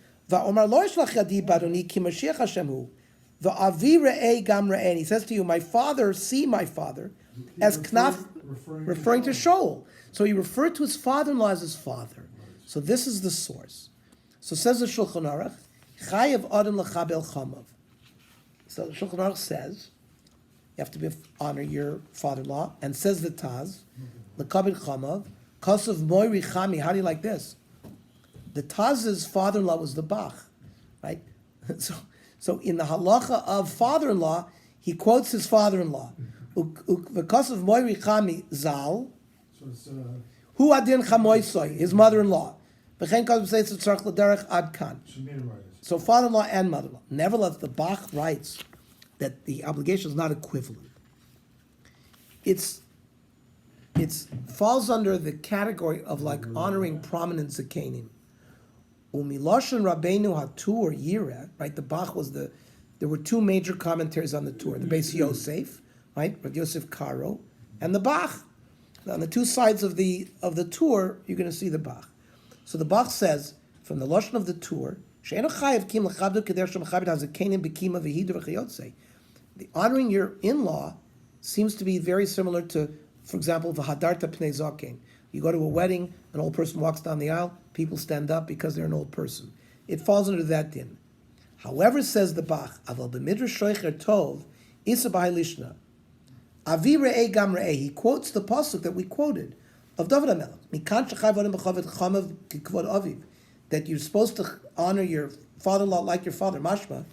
And he says to you, my father, see my father, as Knaf, referring to Shaul. So he referred to his father-in-law as his father. So this is the source. So says the Shulchan Aruch, Chayav Adam L'Chabel Chamav. So the Shulchan Aruch says, you have to honor your father-in-law, and says the Taz, L'Kabel Chamav, Kosav Moiri Chami. How do you like this? The Taz's father-in-law was the Bach, right? So in the halacha of father-in-law, he quotes his father-in-law. Because of Moiri Chami Zal, So it's, Hu Adin Chamoisoi, his mother-in-law. V'chein Kosav says Tzarech L'Derech Ad Kan. Shemitah writers. So father-in-law and mother-in-law. Nevertheless, the Bach writes that the obligation is not equivalent. It falls under the category of like honoring prominent zakenim. Umiloshen Rabbeinu Hatur Yireh, right? The Bach was there were 2 major commentaries on the Tur, the Beis Yosef, right? Rav Yosef Karo, and the Bach. On the 2 sides of the Tur, you're going to see the Bach. So the Bach says, from the Lashon of the Tur, the honoring your in-law seems to be very similar to, for example, the Hadarta Pnei Zaken. You go to a wedding, an old person walks down the aisle, people stand up because they're an old person. It falls under that din. However, says the Bach, Aval b'midrash shoicher tov, isa b'hai lishna. Avi re'eh gam re'eh. He quotes the pasuk that we quoted of David HaMelech. Mikan shechai v'adam b'chavod chamav k'kvod aviv. That you're supposed to honor your father-in-law like your father. Mashma.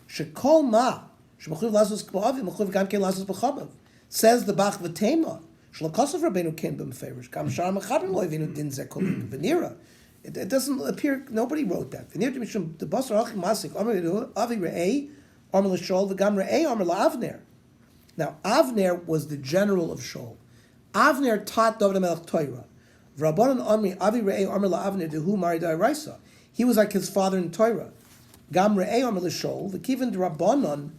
Shekol ma. Shemachliv lasos k'bo aviv. Machliv gam kein lasos b'chamav. Says the Bach V'tema. Shlokosov Rabbeinu ken b'meferish. Gam shar mechabim lo yivinu din ze kolik. Venira. It doesn't appear, nobody wrote that. Venira mishum the basar achim masik. Amar avi re'eh. Amar l'shol. V'gam re'eh. Amar la'avner. Now, Avner was the general of Shaul. Avner taught David HaMelech Torah. V'rabbanan Amri Avi Re'eh Amar LaAvner Dehu Mari Da'iraisa. He was like his father in Torah. Gam Re'eh Amar LaShaul. V'kiven Rabbanan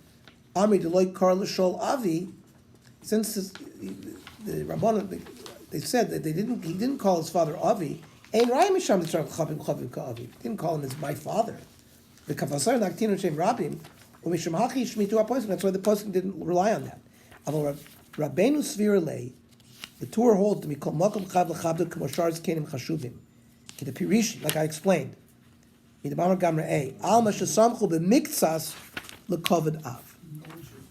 Amri Deloy Kar LaShaul Avi. Since the Rabbanan, they said that he didn't call his father Avi. Ein Raya Misham Tzarech Chavim Chavim Ka'avi. He didn't call him as my father. The Kafasar Naktinu Shem Rabim. Umisham Hachi Shmitu HaPosek. That's why the Posek didn't rely on that. Rabbeinu Svir Lei, the Torah holds to be called Makom Chav L'Chabdo K'Moshar's Kenim Chashuvim. The Pirish, like I explained, Midamar Gamra A, Al Mashasamchu B'Miktsas L'Kovid Av.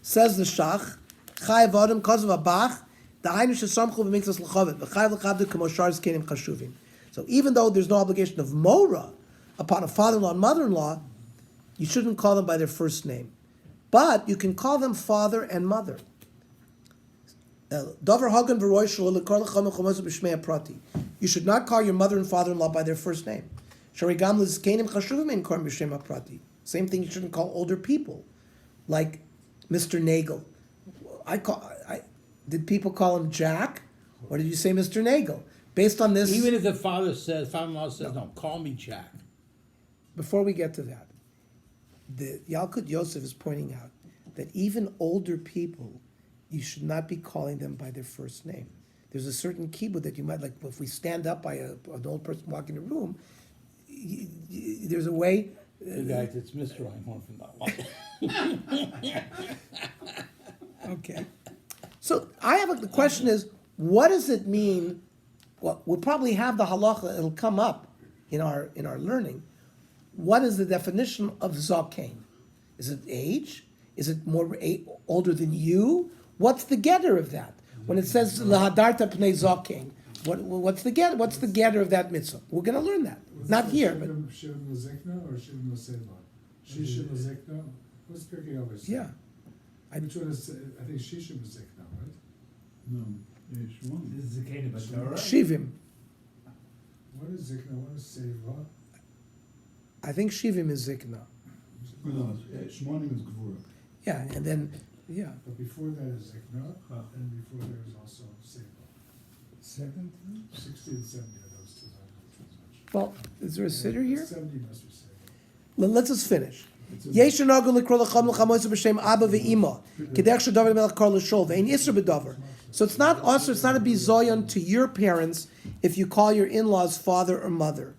Says the Shach, Chayav Adam Kozav Abach, the Ainu Shasamchu B'Miktsas L'Kovid, V'Chayav L'Chabdo K'Moshar's Kenim Chashuvim. So even though there's no obligation of Mora upon a father-in-law and mother-in-law, you shouldn't call them by their first name. But you can call them father and mother. You should not call your mother and father-in-law by their first name. Same thing, you shouldn't call older people, like Mr. Nagel. Did people call him Jack, or did you say Mr. Nagel? Based on this, Even if the father-in-law says, no, call me Jack. before we get to that, the Yalkut Yosef is pointing out that even older people, you should not be calling them by their first name. There's a certain kibbutz that you might, like if we stand up by an old person walking in a room, there's a way. Hey guys, it's Mr. Einhorn from that one. Okay. So the question is, what does it mean? Well, we'll probably have the halacha, it'll come up in our learning. What is the definition of zaken? Is it age? Is it more older than you? What's the getter of that? When it says lahadarta pnei zaken, what's the getter? What's the getter of that mitzvah? We're going to learn that. Not here, but Shivim L'Zikna or Shivim L'Seva? Shishim L'Zikna? What's Pirkei Avos? yeah. Which one is, I think Shishim L'Zikna, right? No, Shimon. This is the Canaan, but all right. Shivim. What is Zikna, what is Seva? I think shivim is zikna. No, Shimonim is Gvura. Yeah, and then yeah. But before that is Zikna, and before there is also Seva. Second? 60 and 70 are those two, I don't know which one's which. Well, is there a sitter here? 70 must be Seva. Let's just finish. Yesh nagul likro lacham lachamoyz b'shem Abba ve'ima k'derech shedavid melech kar l'shol ve'ein isur b'davar. So it's not also, it's not a bizoyon to your parents if you call your in-laws father or mother.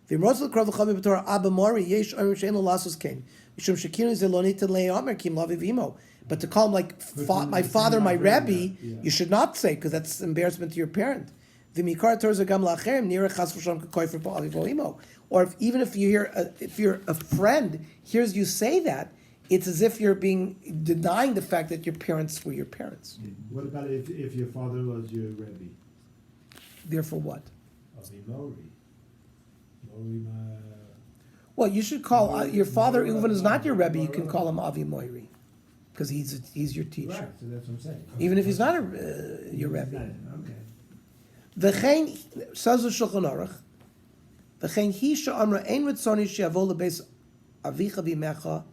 V'imroz l'kro lacham b'torah Abba mori yesh omer she'en lo lasos kein mishum shekinu ze lo niten le'omer kim lavi v'imo. But to call him like my father, my Rebbe, you should not say, because that's embarrassment to your parent. V'mikar torah zagam la'achem nireh chas v'shalom k'koyfer ba'avi v'imo. Or even if you hear, if you're a friend hears you say that, it's as if you're denying the fact that your parents were your parents. What about if your father was your Rebbe? Therefore, what? Avi Mori. Mori ma... Well, you should call your father, even if it's not your Rebbe, you can call him Avi Moiri, because he's your teacher. Right, so that's what I'm saying. Even if he's not your Rebbe. Okay. V'chein, says the Shulchan Aruch, v'chein hi she'amra ein ritzoni she'avo lebeis avicha v'imecha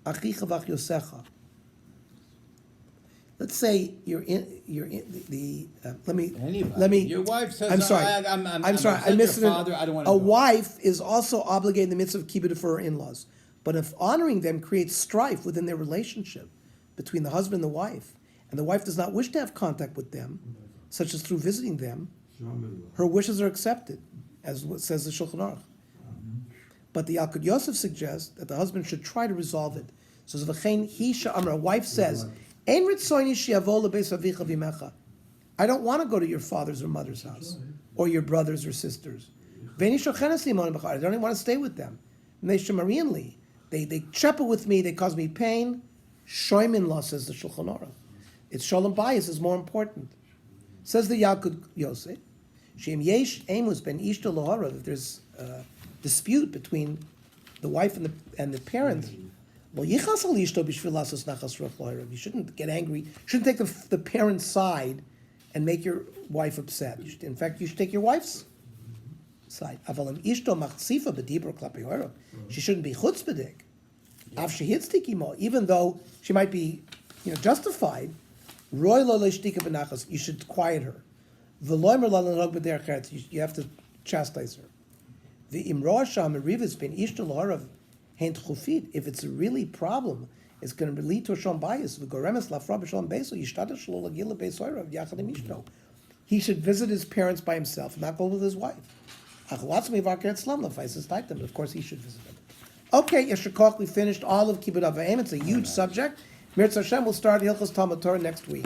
achicha v'achyosecha. Let's say you're in the let me. Your wife says, I'm sorry. I'm sorry. I missed it. Father, I don't want to A go. wife is also obligated in the midst of kibbutz for her in-laws, but if honoring them creates strife within their relationship between the husband and the wife, and the wife does not wish to have contact with them, such as through visiting them, her wishes are accepted, as what says the Shulchan Aruch. But the Yalkut Yosef suggests that the husband should try to resolve it. So v'chein hi she'amra, a wife says, Ein ritzoni she'avo lebeis avicha v'imecha. I don't want to go to your father's or mother's house, or your brothers or sisters. Ve'eni shochenes limon b'char. I don't even want to stay with them. And they shemarian li. They chepa with me. They cause me pain. Shoymin la, says the Shulchan Aruch. It's shalom bayis is more important. Says the Yalkut Yosef, Shem yesh emus ben ishto lohara, if there's a dispute between the wife and the parent, well, yichas al ishto b'shvil lasos nachas ruach lohara. You shouldn't get angry. Shouldn't take the parent's side and make your wife upset. In fact, you should take your wife's side. Aval im ishto machzifa b'dibur klapi hora. She shouldn't be chutzpahdik. Av shehitztik imo, even though she might be, justified. Roy lo leishtika b'nachas. You should quiet her. V'loimer lo lenog b'derech eretz. You have to chastise her. V'im roa sham merivas ben ishto loharav hein tchufit. If it's a really problem, it's going to lead to a shom bias. V'goremes lafra b'shalom beiso yishtadel shlo lagila beisoirav yachad im ishto. He should visit his parents by himself, and not go with his wife. Ach latzmi v'akeret slam lefaises taitem. But of course, he should visit them. Okay, Yeshakach, we finished all of Kibbud Avayim. It's a huge subject. Mirz Hashem will start Hilchos Talmud Torah next week.